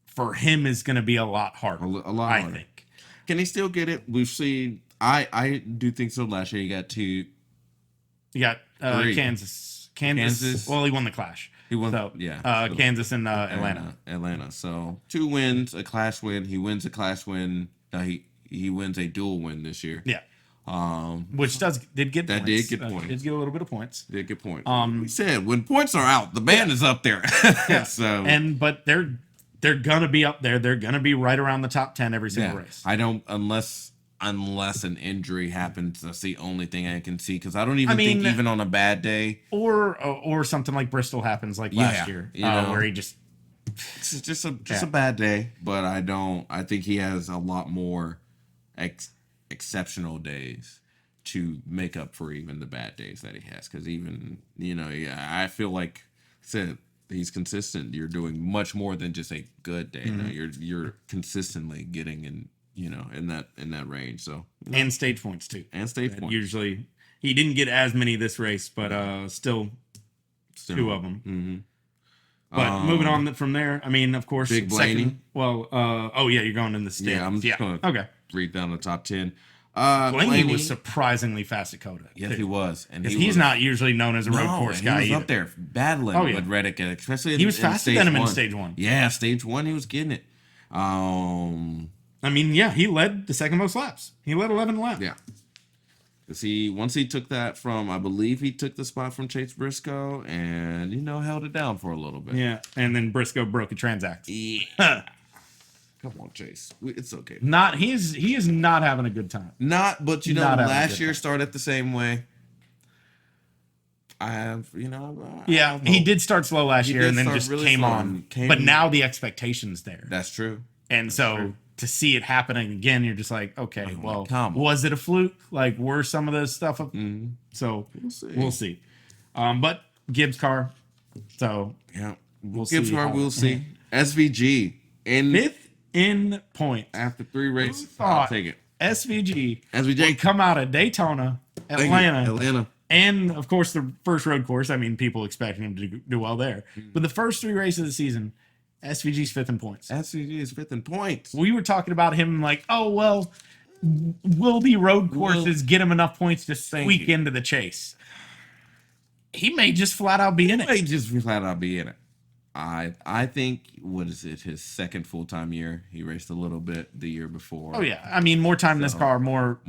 for him is going to be a lot harder. I think. Can he still get it? We've seen. I do think so. Last year he got 2. You got Kansas. Well, he won the Clash. He won. So, Kansas and Atlanta. So 2 wins, a Clash win. He wins a Clash win. He wins a dual win this year. Yeah. Which did get points. Did get points. Did get a little bit of points. Did get points. We said when points are out, the band is up there. Yeah. But they're gonna be up there. They're gonna be right around the top 10 every single race. I don't unless an injury happens. That's the only thing I can see, because I don't even think even on a bad day or something like Bristol happens last year, where he just it's just a bad day. But I think he has a lot more exceptional days to make up for even the bad days that he has, because I feel like he's consistent. You're doing much more than just a good day. You're consistently getting in that range. So and stage points too. And stage points. Usually he didn't get as many this race, but still 2 of them. But moving on from there, of course, Big Blaney. Second. Well, you're going in the stage. Yeah, I'm just gonna read down the top 10. Blaney was surprisingly fast at COTA. Yes, he was, and he's not usually known as a road course guy. He was up there battling with Reddick, especially he was faster than him in stage 1. Yeah, stage 1, he was getting it. He led the second most laps. He led 11 laps. Yeah. Because once he took that from, I believe he took the spot from Chase Briscoe and, held it down for a little bit. Yeah. And then Briscoe broke a transact. Yeah. Come on, Chase. It's okay. He is not having a good time. But last year started the same way. He did start slow last year and then just really came on. But now the expectation's there. That's true. And to see it happening again, you're just like, okay, was it a fluke? Were some of this stuff up? So we'll see. But Gibbs car. So yeah, Gibbs car. We'll see. SVG in 5th in points after 3 races. I'll take it. SVG would come out of Daytona, Atlanta, and of course the first road course. People expecting him to do well there, but the first 3 races of the season, SVG's 5th in points. SVG is 5th in points. We were talking about him will the road courses get him enough points to squeak into the chase? He may just flat out be in it. I think, what is it, his second full-time year. He raced a little bit the year before. Oh yeah, I mean more time in this car, more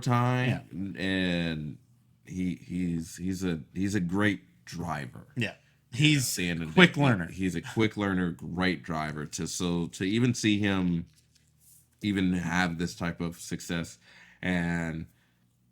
time, and he's a great driver. Yeah, he's a quick learner. He's a quick learner, great driver. To even see him even have this type of success, and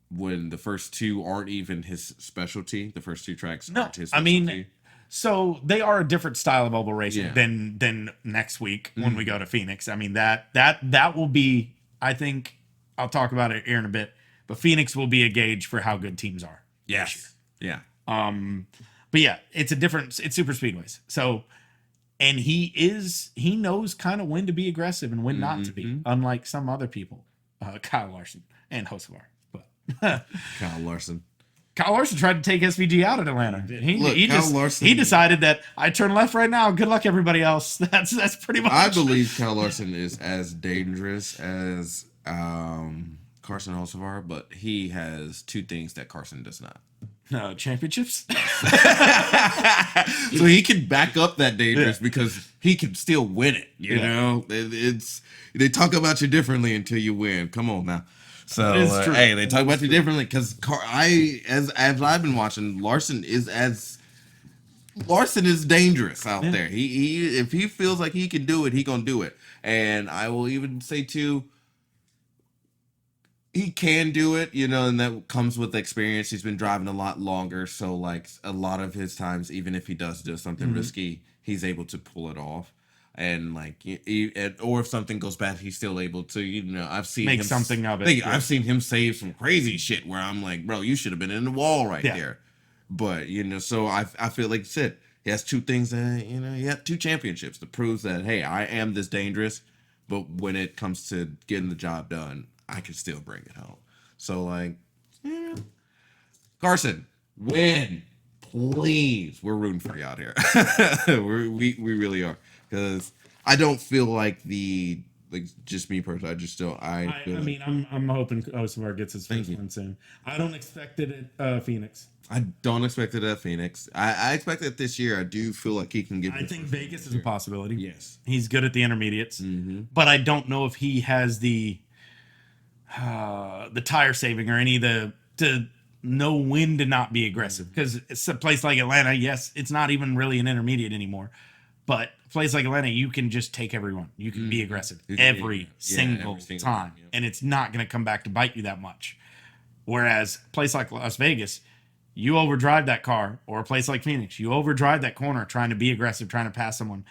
when the first two aren't even his specialty, the first two tracks aren't his specialty. I mean, so they are a different style of oval racing than next week when we go to Phoenix. I mean, that will be, I think, I'll talk about it here in a bit, but Phoenix will be a gauge for how good teams are. Yes. Yeah. But yeah, it's super speedways. So, and he knows kind of when to be aggressive and when not to be, unlike some other people, Kyle Larson and Hocevar. But Kyle Larson tried to take SVG out at Atlanta. He decided that I turn left right now. Good luck, everybody else. That's pretty much. I believe Kyle Larson is as dangerous as Carson Hocevar, but he has two things that Carson does not. Championships. So he can back up that dangerous because he can still win it. You know, they talk about you differently until you win. Come on now. So hey, they talk about you differently because as I've been watching, Larson is dangerous out there. He if he feels like he can do it, he gonna do it. And I will even say too, he can do it, you know, and that comes with experience. He's been driving a lot longer, so like a lot of his times, even if he does something risky, he's able to pull it off. And like, or if something goes bad, he's still able to, you know, I've seen make something of it. I've seen him save some crazy shit where I'm like, bro, you should have been in the wall right there. But you know, so I feel like you said, he has two things that, you know, he had two championships to prove that, hey, I am this dangerous, but when it comes to getting the job done, I can still bring it home. So like, Carson, win, please. We're rooting for you out here. we really are. Because I don't feel like just me personally. I'm hoping Hocevar gets his first win soon. I don't expect it at Phoenix. I don't expect it at Phoenix. I expect it this year. I do feel like he can get. I think Vegas is a possibility. Yes, he's good at the intermediates, but I don't know if he has the tire saving or any to know when to not be aggressive. Because it's a place like Atlanta. Yes, it's not even really an intermediate anymore. But a place like Atlanta, you can just take everyone. You can be aggressive every single time. Yep. And it's not going to come back to bite you that much. Whereas a place like Las Vegas, you overdrive that car, or a place like Phoenix, you overdrive that corner trying to be aggressive, trying to pass someone.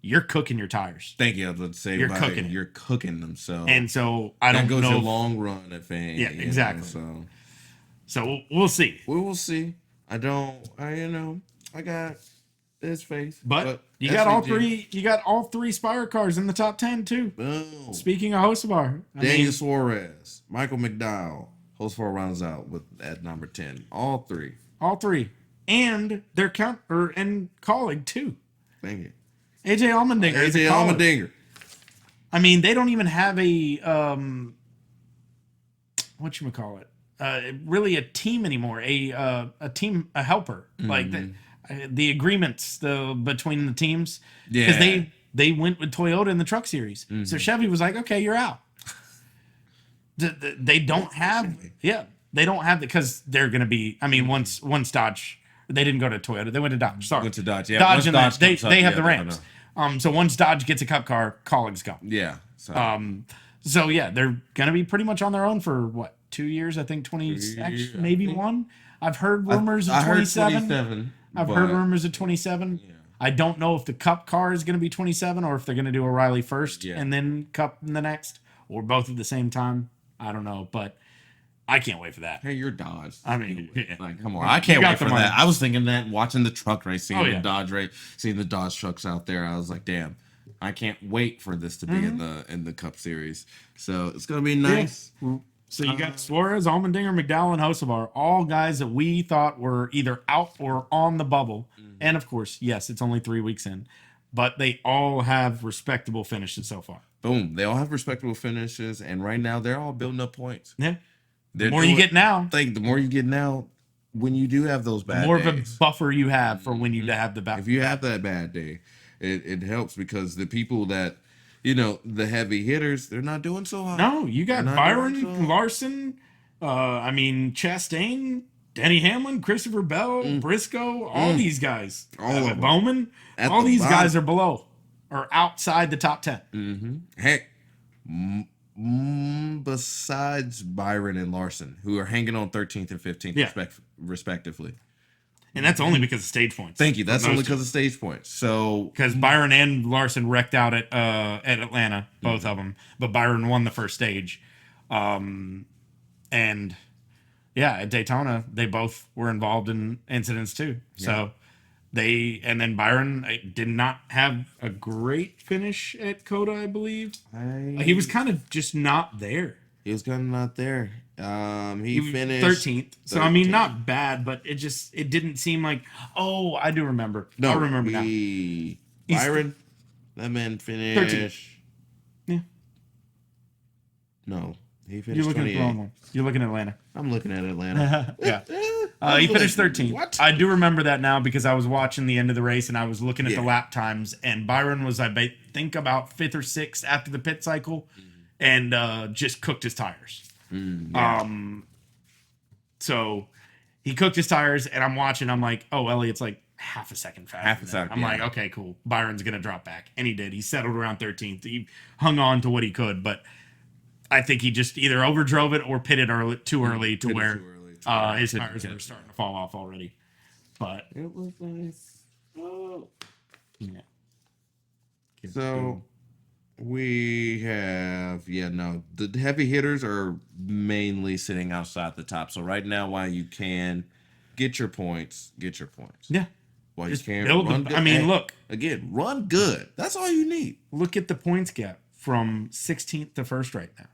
You're cooking your tires. Thank you. I was about to say you're cooking. You're cooking them. So and so I don't know. That goes your long run at Phoenix. Yeah, exactly. Know, so we'll see. We will see. I got his face, but you got all three. You got all three Spire cars in the top 10 too. Boom. Speaking of Hocevar, Daniel Suarez, Michael McDowell, Hocevar rounds out at number 10. All three, and their and colleague too. Thank you, AJ Allmendinger. I mean, they don't even have a whatchamacallit, really a team anymore. A helper like that. The agreements between the teams, because they went with Toyota in the Truck Series, so Chevy was like, okay, you're out. They don't have because they're going to be. I mean, once Dodge, they didn't go to Toyota, they went to Dodge. Sorry, went to Dodge. Yeah, Dodge and they have the Rams. So once Dodge gets a Cup car, colleagues go. Yeah. So yeah, they're going to be pretty much on their own for what, 2 years? I think 20, maybe one. I've heard rumors of 27. I've heard rumors of 27. Yeah. I don't know if the Cup car is going to be 27 or if they're going to do O'Reilly first and then Cup in the next, or both at the same time. I don't know, but I can't wait for that. Hey, you're Dodge. I mean, like, come on, I can't wait for that. I was thinking that watching the truck race, seeing the Dodge race, seeing the Dodge trucks out there. I was like, damn, I can't wait for this to be in the Cup Series. So it's going to be nice. Yeah. So you got Suarez, Allmendinger, McDowell, and Hocevar, all guys that we thought were either out or on the bubble. And of course, yes, it's only 3 weeks in, but they all have respectable finishes so far. Boom. They all have respectable finishes, and right now they're all building up points. Yeah. The more you get now, when you do have those bad days. The more of a buffer you have for when you have the bad. If you have that bad day, it helps because the people that, the heavy hitters, they're not doing so hot. No, you got Byron, Larson, Chastain, Denny Hamlin, Christopher Bell, Briscoe, all these guys. All of Bowman. All these guys are below or outside the top 10. Mm-hmm. Heck, besides Byron and Larson, who are hanging on 13th and 15th respectively. And that's only because of stage points. Thank you. That's only because of stage points. So because Byron and Larson wrecked out at Atlanta, both of them, but Byron won the first stage, and at Daytona they both were involved in incidents too. Yeah. So then Byron did not have a great finish at COTA, I believe. He was kind of just not there. He was kind of not there. He finished 13th. So I mean, not bad, but it didn't seem like. Oh, I do remember. No, I remember now. Byron, that man finished 13th. Yeah. No, he finished. You're looking at the wrong one. You're looking at Atlanta. I'm looking at Atlanta. Yeah. He finished 13th. What? I do remember that now because I was watching the end of the race and I was looking at the lap times, and Byron was, I think, about 5th or 6th after the pit cycle, and just cooked his tires. So he cooked his tires, and I'm watching. I'm like, oh, Elliott's like half a second faster. I'm like, okay, cool. Byron's gonna drop back, and he did. He settled around 13th. He hung on to what he could, but I think he just either overdrove it or pitted too early to where his tires were starting to fall off already. But it was nice. Oh. Yeah. So. We have, the heavy hitters are mainly sitting outside the top. So right now, while you can get your points. Yeah. While you can run good. I mean, look. Again, run good. That's all you need. Look at the points gap from 16th to 1st right now.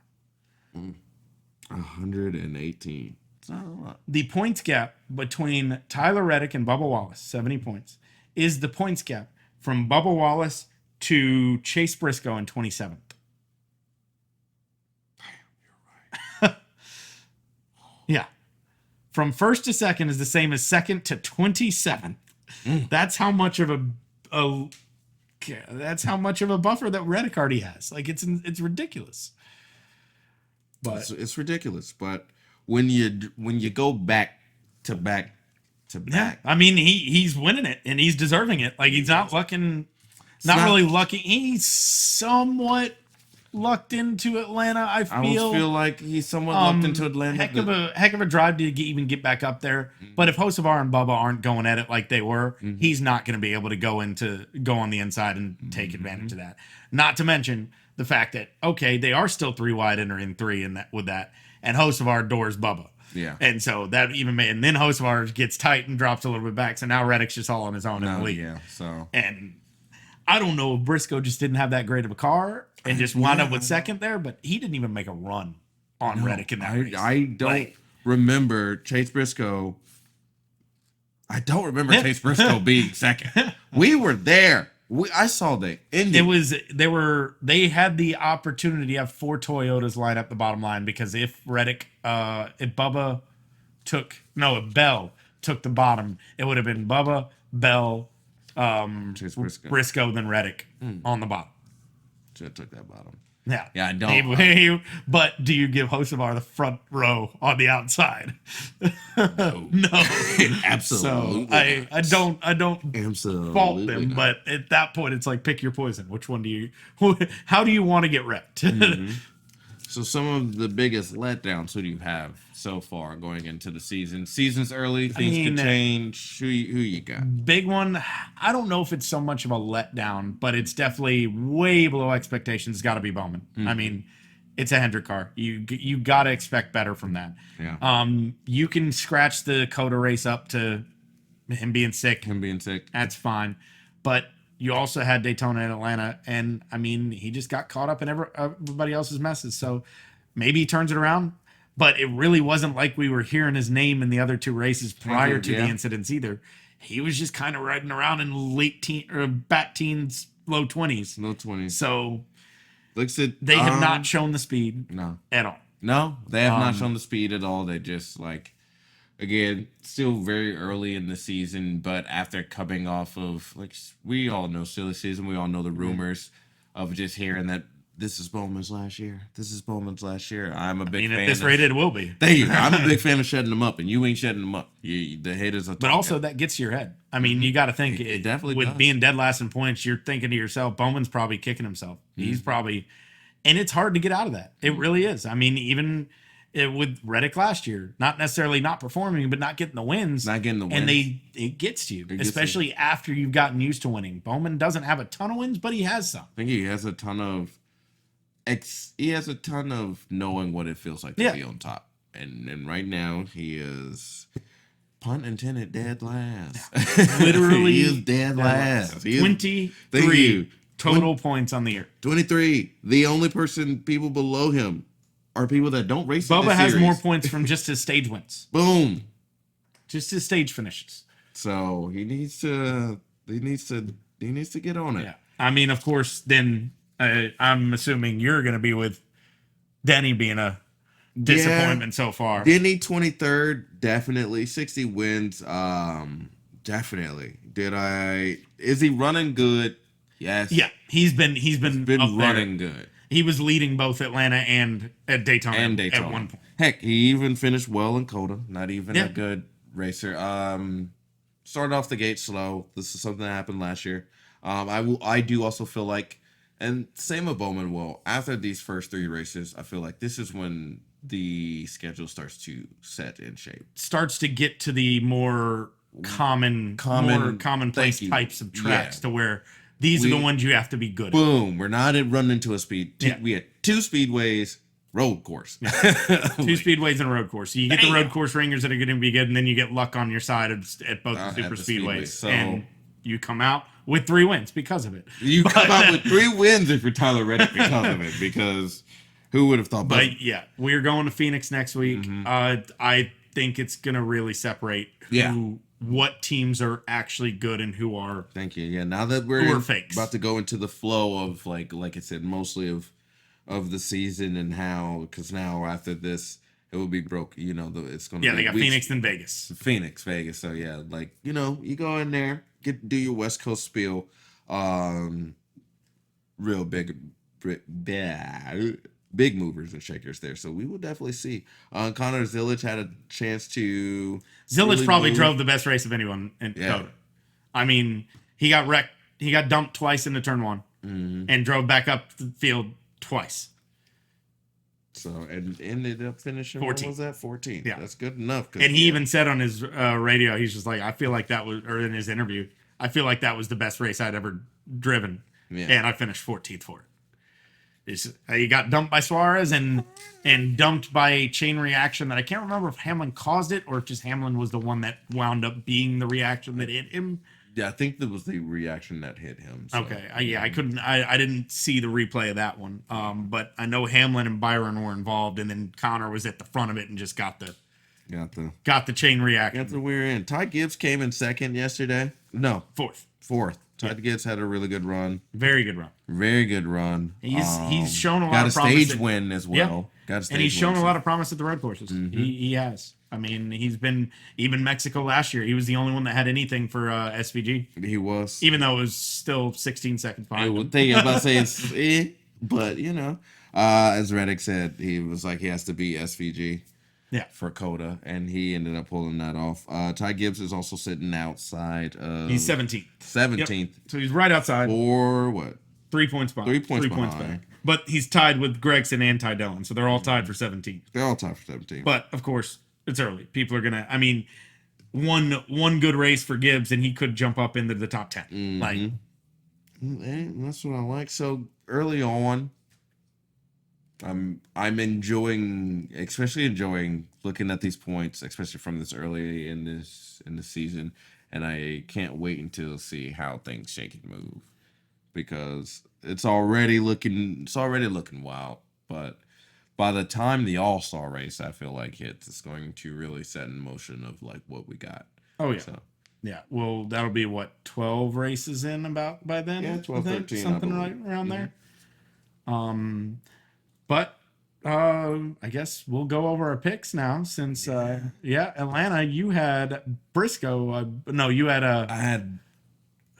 118. It's not a lot. The points gap between Tyler Reddick and Bubba Wallace, 70 points, is the points gap from Bubba Wallace to Chase Briscoe in 27th. Damn, you're right. Yeah. From 1st to 2nd is the same as 2nd to 27th. That's how much of a buffer that Reddick already has. Like it's ridiculous. But it's ridiculous. But when you go back to back to back, I mean he's winning it and he's deserving it. Like he's not looking. Not really lucky. He's somewhat lucked into Atlanta. I feel like he's somewhat lucked into Atlanta. Heck of a drive to even get back up there. But if Hocevar and Bubba aren't going at it like they were, he's not going to be able to go on the inside and take advantage of that. Not to mention the fact that they are still 3 wide entering 3 with that, and Hocevar doors Bubba. Yeah. And so that even made, and then Hocevar gets tight and drops a little bit back. So now Reddick's just all on his own in the lead. Yeah. So I don't know if Briscoe just didn't have that great of a car and just wound up with 2nd there, but he didn't even make a run on Reddick in that race. I don't remember Chase Briscoe. I don't remember Chase Briscoe being 2nd. We were there. I saw the ending. They had the opportunity to have 4 Toyotas line up the bottom line because if Bell took the bottom, it would have been Bubba, Bell, Chase Briscoe, then Reddick on the bottom. Should have took that bottom. Yeah. Yeah, I don't. But do you give Hocevar the front row on the outside? No. No. Absolutely. So I don't Absolutely fault them, but at that point it's like pick your poison. Which one how do you want to get wrecked? So some of the biggest letdowns, who do you have so far going into the season? Season's early, things could change. Who you got? Big one. I don't know if it's so much of a letdown, but it's definitely way below expectations. It's got to be Bowman. I mean, it's a Hendrick car. You got to expect better from that. Yeah. You can scratch the COTA race up to him being sick. That's fine. But you also had Daytona and Atlanta, and I mean, he just got caught up in everybody else's messes. So maybe he turns it around, but it really wasn't like we were hearing his name in the other 2 races prior to the incidents either. He was just kind of riding around in back teens, low 20s. Low 20s. So they have not shown the speed at all. No, they have not shown the speed at all. They just again, still very early in the season, but after coming off of, like, we all know silly season, we all know the rumors of just hearing that this is Bowman's last year. This is Bowman's last year. I'm a big fan. At this rate, it will be. Thank you. I'm a big fan of shutting them up, and you ain't shutting them up. The haters are talking. But also, that gets to your head. I mean, you got to think, it definitely with does. being dead last in points, you're thinking to yourself, Bowman's probably kicking himself. He's probably, and it's hard to get out of that. It really is. I mean, even with Reddick last year, not necessarily not performing, but not getting the wins. Not getting the wins. And it gets to you, especially after you've gotten used to winning. Bowman doesn't have a ton of wins, but he has some. I think he has a ton of knowing what it feels like to be on top. And right now he is, pun intended, dead last. Literally he is dead last. 23 total points on the year. 23. The only people below him are people that don't race. Bubba has more points from just his stage wins. Boom. Just his stage finishes. So he needs to get on it. Yeah. I mean, of course, then I'm assuming you're going to be with Denny being a disappointment so far. Denny 23rd, definitely 60 wins. Definitely. Is he running good? Yes. Yeah, he's been running good. He was leading both Atlanta and at Daytona at one point. Heck, he even finished well in COTA. Not even a good racer. Started off the gate slow. This is something that happened last year. I do also feel like, and same with Bowman will, after these first 3 races, I feel like this is when the schedule starts to set in shape. Starts to get to the more commonplace types of tracks to where these are the ones you have to be good at. Boom. We're not running into a speed. We had 2 speedways, road course. 2 speedways and a road course. So you get the road course ringers that are going to be good, and then you get luck on your side at both the super speedways. So, and you come out with 3 wins because of it. You come out with 3 wins if you're Tyler Reddick because of it, because who would have thought? But yeah, we're going to Phoenix next week. I think it's going to really separate what teams are actually good and who are. Thank you. Yeah, now that we're about to go into the flow of like I said, mostly of the season and how, because now after this it will be broke. You know, it's going to they got Phoenix and Vegas. Vegas. So yeah, like, you know, you go in there, do your West Coast spiel, real big movers and shakers there. So we will definitely see. Connor Zillage had a chance to. Zillage probably drove the best race of anyone in COTA. I mean, he got wrecked. He got dumped twice into turn 1 and drove back up the field twice. So, and ended up finishing 14. What was that? 14. Yeah. That's good enough. And he even said on his radio, he's just like, I feel like that was, or in his interview, I feel like that was the best race I'd ever driven. Yeah. And I finished 14th for it. He got dumped by Suarez and dumped by a chain reaction that I can't remember if Hamlin caused it or if just Hamlin was the one that wound up being the reaction that hit him. Yeah, I think that was the reaction that hit him. So. Okay. I didn't see the replay of that one. But I know Hamlin and Byron were involved, and then Connor was at the front of it and just got the chain reaction. Got the rear end. Ty Gibbs came in second yesterday. No, fourth. Ty Gibbs had a really good run. Very good run. He's shown a lot of promise. Got a stage win as well. And he's shown a lot of promise at the road courses. He has. I mean, he's been, even Mexico last year, he was the only one that had anything for SVG. He was. Even though it was still 16 seconds behind. I was about to say but you know, as Reddick said, he was like, he has to beat SVG. Yeah. For COTA, and he ended up pulling that off. Ty Gibbs is also sitting outside of. He's 17th. 17th. Yep. So he's right outside. For what? 3 points behind. 3 points behind. But he's tied with Gregson and Ty Dillon, so they're all tied for 17th. They're all tied for 17th. But of course, it's early. People are gonna. I mean, one good race for Gibbs, and he could jump up into the top 10. Like, that's what I like. So early on. I'm especially enjoying looking at these points, especially from this early in the season, and I can't wait until see how things shake and move, because it's already looking wild. But by the time the All-Star race, I feel like hits, it's going to really set in motion of like what we got. Oh yeah. So. Yeah, well, that'll be what, 12 races in about by then? Yeah, 12, 13, something right around there. But I guess we'll go over our picks now since Atlanta, you had Briscoe. No, you had I had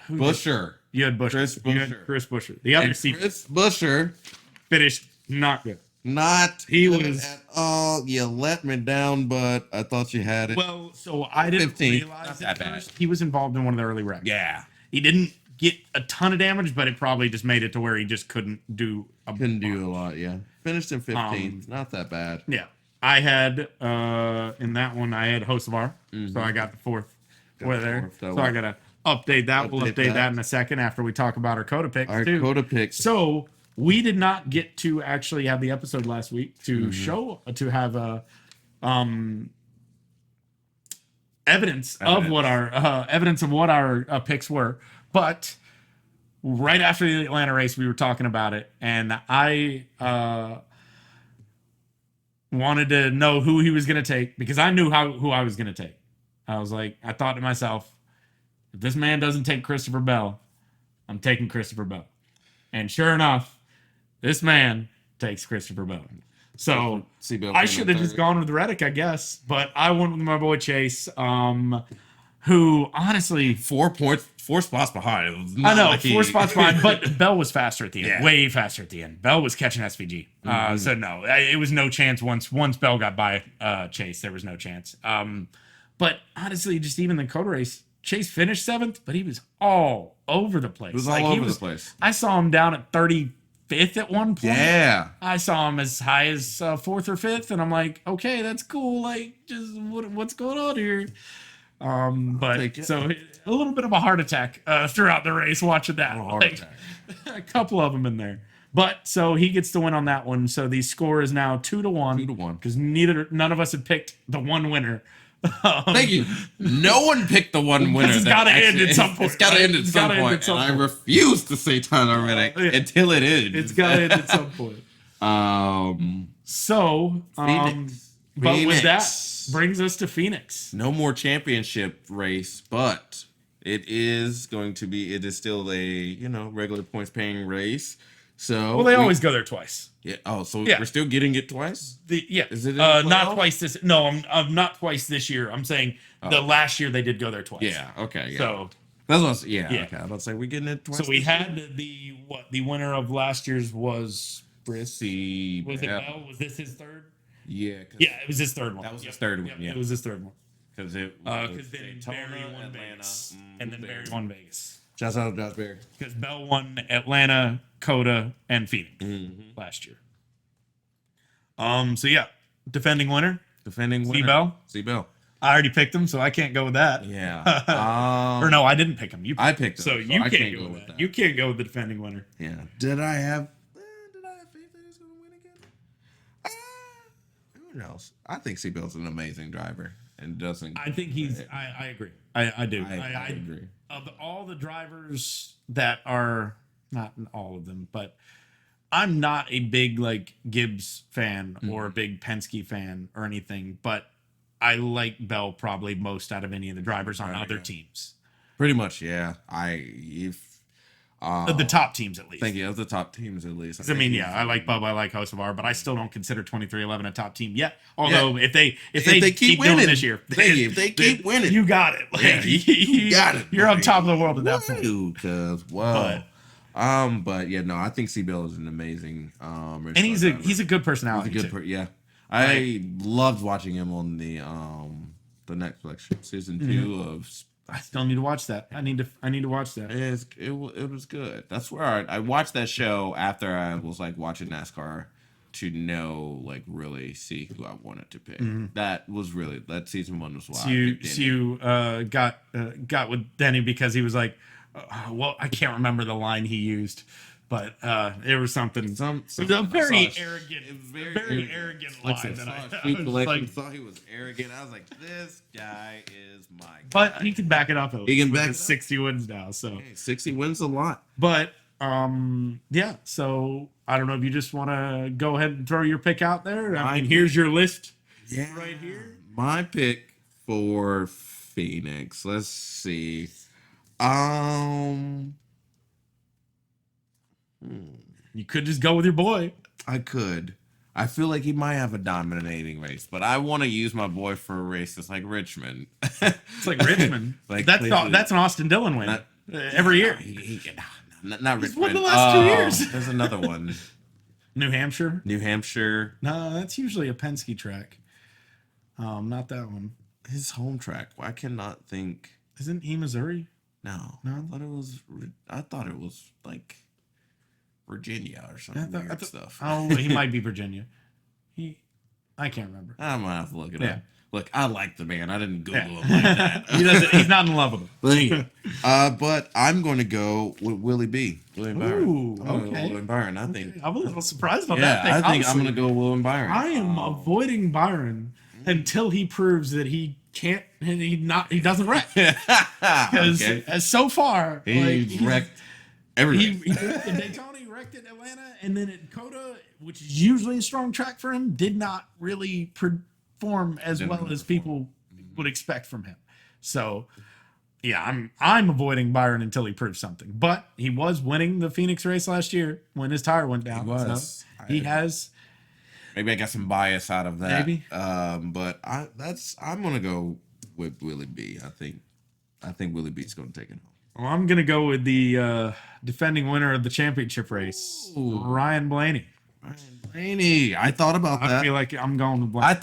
Busher. You had Busher. Chris Busher. You had Chris Busher. The other Chris Busher finished not good. Not he good was at all. You let me down, but I thought you had it. Well, so I didn't realize at first he was involved in one of the early wrecks. Yeah. He didn't get a ton of damage, but it probably just made it to where he just couldn't do a lot, yeah. Finished in 15th. Not that bad. Yeah. I had in that one I had Hocevar, so I got the fourth there. So I gotta update that. We'll update that in a second after we talk about our COTA picks too. COTA picks. So we did not get to actually have the episode last week to have a evidence of what our picks were, but right after the Atlanta race we were talking about it, and I wanted to know who he was going to take because I knew who I was going to take. I was like, I thought to myself, if this man doesn't take Christopher Bell, I'm taking Christopher Bell. And sure enough, this man takes Christopher Bell. So I should have just gone with Reddick, I guess, but I went with my boy Chase, who honestly 4 spots behind. I know, 4 spots behind, but Bell was faster at the end, way faster at the end. Bell was catching SVG, so no, it was no chance once Bell got by Chase. There was no chance. But honestly, just even the COTA race, Chase finished 7th, but he was all over the place. He was all over the place. I saw him down at 35th at one point. Yeah. I saw him as high as 4th or 5th, and I'm like, okay, that's cool. Like, just what's going on here? But so a little bit of a heart attack throughout the race watching that. A couple of them in there. But so he gets the win on that one. So the score is now 2-1. 2-1. Because none of us had picked the one winner. Thank you. No one picked the one winner. It's got to end at some point. It's got to end at some point. And I refuse to say Tyler Reddick until it ends. It's got to end at some point. Phoenix. But with that brings us to Phoenix. No more championship race, but it is still a, regular points paying race. So they always go there twice. Yeah. Oh, so we're still getting it twice? Is it not twice this? No, I'm not twice this year. I'm saying the last year they did go there twice. Yeah. Okay. Yeah. So that's what. Okay. I was about to say we're getting it twice. So we had the winner of last year's was Brissy. Was it Bell? Was this his third? Yeah. Yeah, it was his third one. That was his third one. Yeah, it was his third one. Because then Barry won Vegas, and then Barry won Vegas. Shouts out to Josh Barry. Because Bell won Atlanta, COTA, and Phoenix last year. So yeah, defending winner. C-Bell. C-Bell. I already picked him, so I can't go with that. Yeah. Or no, I didn't pick him. I picked him. So you can't go with that. You can't go with the defending winner. Yeah. Did I have faith that he's going to win again? Who knows? I think C-Bell's an amazing driver and doesn't. I think he's. I agree. I do. I agree. Of all the drivers that are, not all of them, but I'm not a big like Gibbs fan or a big Penske fan or anything, but I like Bell probably most out of any of the drivers on other teams. Pretty much, yeah. Of the top teams, at least. Thank you. Of the top teams, at least. I mean, I like Bubba, I like Hocevar, but I still don't consider 23XI a top team yet. Although, if they keep winning doing this year, if they keep winning, you got it. Like, you got it. You're on top of the world at that point. But yeah, no, I think C-Bell is an amazing. And he's a good personality. He's a good yeah. I loved watching him on the Netflix season 2 of. I still need to watch that. I need to watch that. It was good. That's where I watched that show after I was like watching NASCAR to know, like, really see who I wanted to pick. That season 1 was why. So you got with Denny because he was like, well, I can't remember the line he used. But it was something. It was a very arrogant line. I thought he was arrogant. I was like, this guy is my guy. But he can back it up. He can back it up. 60 wins now. So 60 wins a lot. But yeah. So I don't know if you just want to go ahead and throw your pick out there. I mean, here's your list. Yeah, right here. My pick for Phoenix. Let's see. You could just go with your boy. I could I feel like he might have a dominating race, but I want to use my boy for a race that's like Richmond. It's like Richmond. Like that's an Austin Dillon win every year. Not He's Richmond. won the last 2 years. There's another one. New Hampshire. No, that's usually a Penske track. Not that one. His home track. I cannot think. Isn't he Missouri? No. I thought it was like Virginia or something weird stuff. Oh, he might be Virginia. I can't remember. I'm gonna have to look it up. Look, I like the man. I didn't Google him like that. He's not in love with him. But I'm going to go with Willie B. William Byron. Ooh, okay. William Byron. I think. I'm a little surprised on that. I think I'm going to go William Byron. I am avoiding Byron until he proves that he can't. He doesn't wreck. Because as so far, he's wrecked everything. He wrecked at Daytona, he wrecked at Atlanta, and then at COTA, which is usually a strong track for him, did not really perform as well as people would expect from him. So, yeah, I'm avoiding Byron until he proves something. But he was winning the Phoenix race last year when his tire went down. He was. So he has. Maybe I got some bias out of that. Maybe. But I'm gonna go with Willie B. I think Willie B's gonna take it home. Well, I'm gonna go with the defending winner of the championship race, Ryan Blaney. Blaney. I thought about that. I feel like I'm going with Blaney. I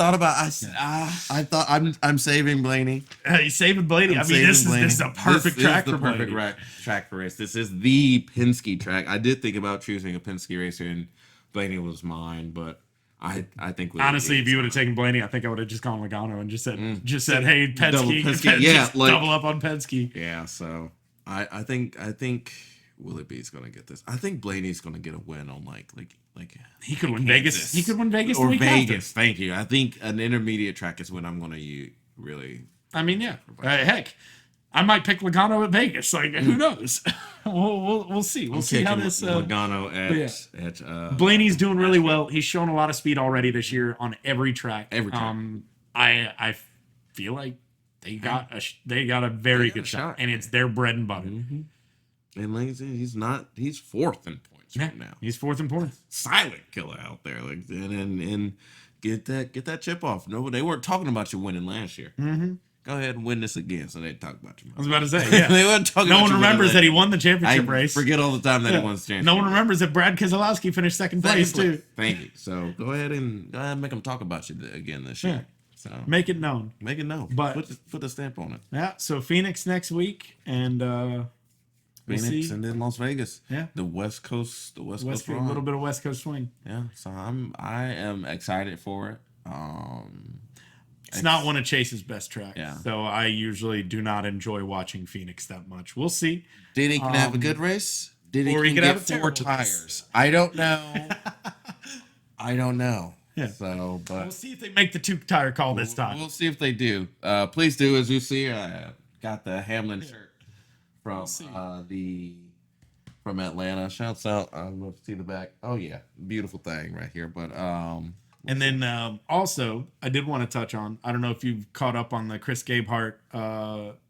thought I'm saving Blaney. He's saving Blaney. This is a perfect track for Blaney. This is the perfect track for race. This is the Penske track. I did think about choosing a Penske racer, and Blaney was mine, but I think honestly, if you would have taken Blaney, I think I would have just gone Logano and just said, hey, Penske, double double up on Penske. Yeah, so I think Willie B's gonna get this. I think Blaney's gonna get a win on like he could win Vegas. He could win Vegas or Vegas. Thank you. I think an intermediate track is when I'm gonna really. I mean, yeah. Heck, I might pick Logano at Vegas. Like, who knows? we'll see. We'll see how this. Logano at Blaney's doing really well. He's shown a lot of speed already this year on every track. I feel like they got a very good shot, and it's their bread and butter. Mm-hmm. And like I said, he's fourth in points right now. He's fourth in points. Silent killer out there, like and get that chip off. No, they weren't talking about you winning last year. Mm-hmm. Go ahead and win this again, so they talk about you. I was about to say, yeah. They weren't talking. No one remembers that he won the championship race. Forget all the time that he won the championship. No one remembers that Brad Keselowski finished second place too. Thank you. So go ahead and make them talk about you again this year. So make it known. But put the stamp on it. Yeah. So Phoenix next week, and Phoenix and then Las Vegas. Yeah. The West Coast. A little bit of West Coast swing. Yeah. So I am excited for it. It's not one of Chase's best tracks. Yeah. So I usually do not enjoy watching Phoenix that much. We'll see. Did he have a good race? Did he get 4 tires? I don't know. Yeah. So, but we'll see if they make the 2-tire call this time. We'll see if they do. Please do. As you see, I got the Hamlin shirt from from Atlanta. Shouts out. Let's see the back. Oh yeah, beautiful thing right here. But and then also, I did want to touch on. I don't know if you've caught up on the Chris Gabehart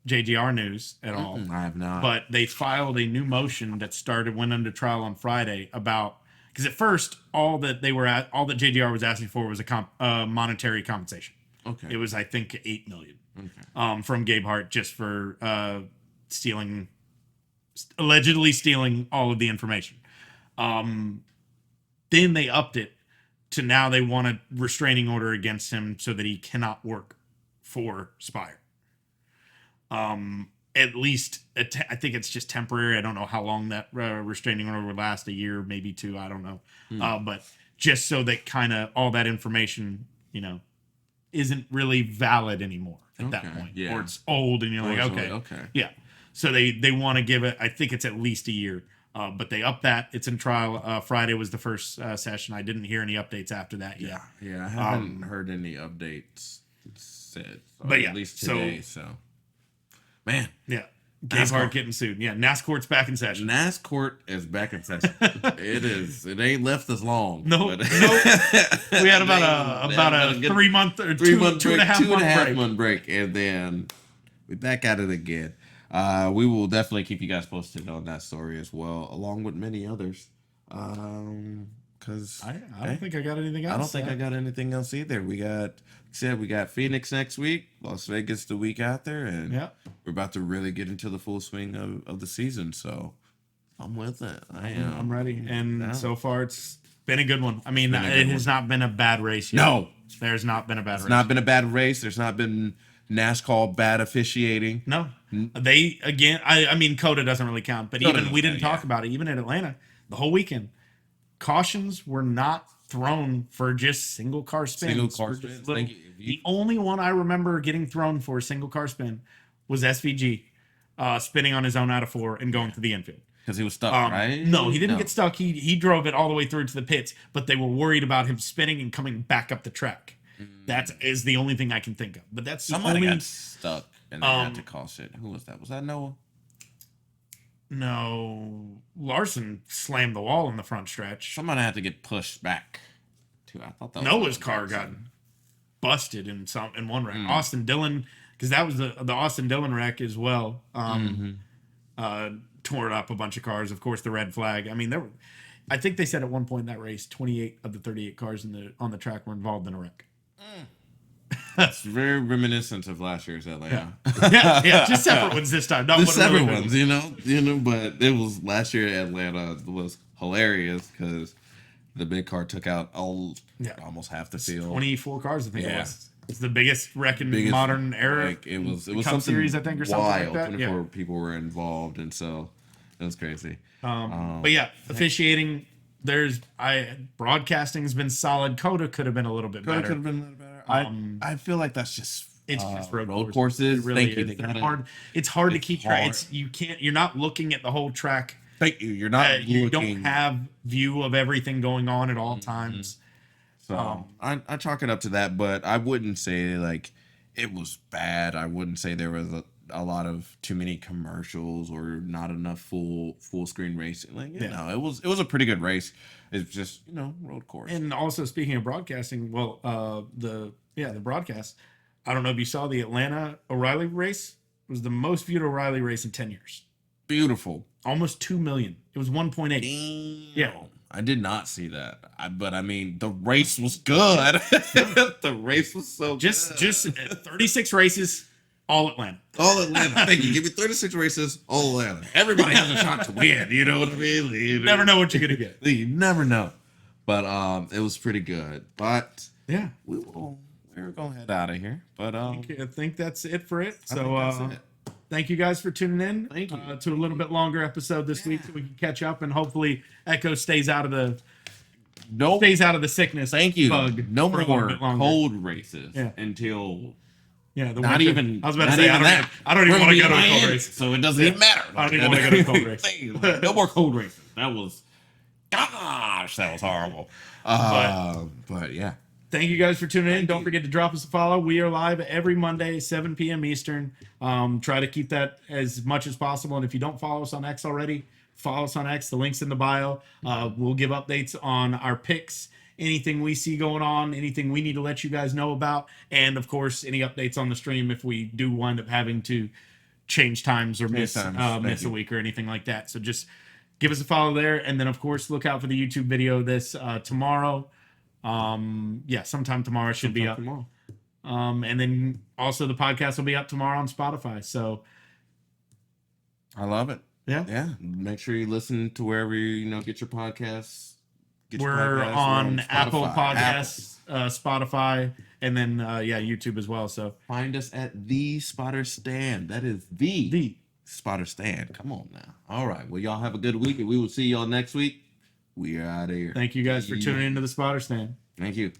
JGR news at all. I have not. But they filed a new motion that went under trial on Friday about. Because at first, all that JGR was asking for was a monetary compensation. Okay. It was, I think, $8 million. Okay. From Gabehart just for allegedly stealing all of the information. Then they upped it to now they want a restraining order against him so that he cannot work for Spire. At least, I think it's just temporary. I don't know how long that restraining order would last, a year, maybe 2. I don't know. But just so that kind of all that information, isn't really valid anymore at that point. Yeah. Or it's old and you're like, okay. Yeah. So they want to give it, I think it's at least a year. But they upped that. It's in trial. Friday was the first session. I didn't hear any updates after that yet. Yeah, I haven't heard any updates said. But yeah, at least today, so. Man. Yeah. Gabehart getting sued. Yeah, NASCOR's back in session. NASCOR is back in session. It is. It ain't left us long. No. We had about a 3 month or 2.5 month break. And then we back at it again. We will definitely keep you guys posted on that story as well, along with many others. because I don't think I got anything else. I don't think I got anything else either. We got Phoenix next week, Las Vegas the week after, and we're about to really get into the full swing of the season. So I'm with it. I'm ready, and so far it's been a good one. I mean, it has not been a bad race yet. No, there's not been a bad race. It's not been a bad race. There's not been NASCAR bad officiating. No, they again. I mean, COTA doesn't really count, but even we didn't talk about it. Even in Atlanta, the whole weekend, cautions were not thrown for just single car spins. Single car spins. The only one I remember getting thrown for a single car spin was SVG, spinning on his own out of 4 and going to the infield. Because he was stuck, right? No, he didn't get stuck. He drove it all the way through to the pits, but they were worried about him spinning and coming back up the track. That is the only thing I can think of. But that's somebody got stuck and they had to caution it. Who was that? Was that Noah? No, Larson slammed the wall in the front stretch. Somebody had to get pushed back. Too. I thought that Noah's car got busted in one wreck. Austin Dillon, because that was the Austin Dillon wreck as well. Tore up a bunch of cars. Of course, the red flag. I mean, I think they said at one point in that race, 28 of the 38 cars on the track were involved in a wreck. It's very reminiscent of last year's Atlanta. Yeah, just separate ones this time. Not separate ones, you know. But it was last year at Atlanta was hilarious because the big car took out almost half the field. 24 cars, I think it was. It's the biggest wreck in modern era. Like, it was Cup something series, I think, or something wild. like that. 24 people were involved, and so it was crazy. But yeah, officiating. Broadcasting has been solid. COTA could have been a little bit better. Could have been a little better. I feel like that's just just road courses. It really Thank you. It's hard. It's hard to keep track. You're not looking at the whole track. Thank you. You're not. You don't have view of everything going on at all times. So I chalk it up to that, but I wouldn't say like it was bad. I wouldn't say there was a lot of too many commercials or not enough full screen racing. Like it was a pretty good race. It's just road course. And also speaking of broadcasting, the broadcast. I don't know if you saw the Atlanta O'Reilly race. It was the most viewed O'Reilly race in 10 years. Beautiful. Almost 2 million. It was 1.8. Yeah. I did not see that. But I mean, the race was good. The race was so good. Just 36 races, all Atlanta. All Atlanta. Thank you. Give me 36 races, all Atlanta. Everybody has a shot to win. You know what I mean? You never know what you're going to get. You never know. But it was pretty good. But yeah, we're going to head out of here. But I think that's it for it. So thank you guys for tuning in. Thank you. To a little bit longer episode this week so we can catch up and hopefully Echo stays out of the sickness. Thank you. Bug no more cold races until the not winter. even. I was about to say I don't even want to go to a cold race, so it doesn't even matter. I don't even want to go to a cold race. No more cold races. That was horrible. But yeah. Thank you guys for tuning in. Don't forget to drop us a follow. We are live every Monday, 7 p.m. Eastern. Try to keep that as much as possible. And if you don't follow us on X already, follow us on X. The link's in the bio. We'll give updates on our picks, anything we see going on, anything we need to let you guys know about. And, of course, any updates on the stream if we do wind up having to change times or miss a week or anything like that. So just give us a follow there. And then, of course, look out for the YouTube video this tomorrow. Sometime tomorrow should be up. And then also the podcast will be up tomorrow on Spotify. So I love it. Yeah. Make sure you listen to wherever you get your podcasts. We're on Apple Podcasts, Spotify, and then YouTube as well. So find us at The Spotter Stand. That is the Spotter Stand. Come on now. All right. Well, y'all have a good week, and we will see y'all next week. We are out of here. Thank you guys for tuning into the Spotter Stand. Thank you.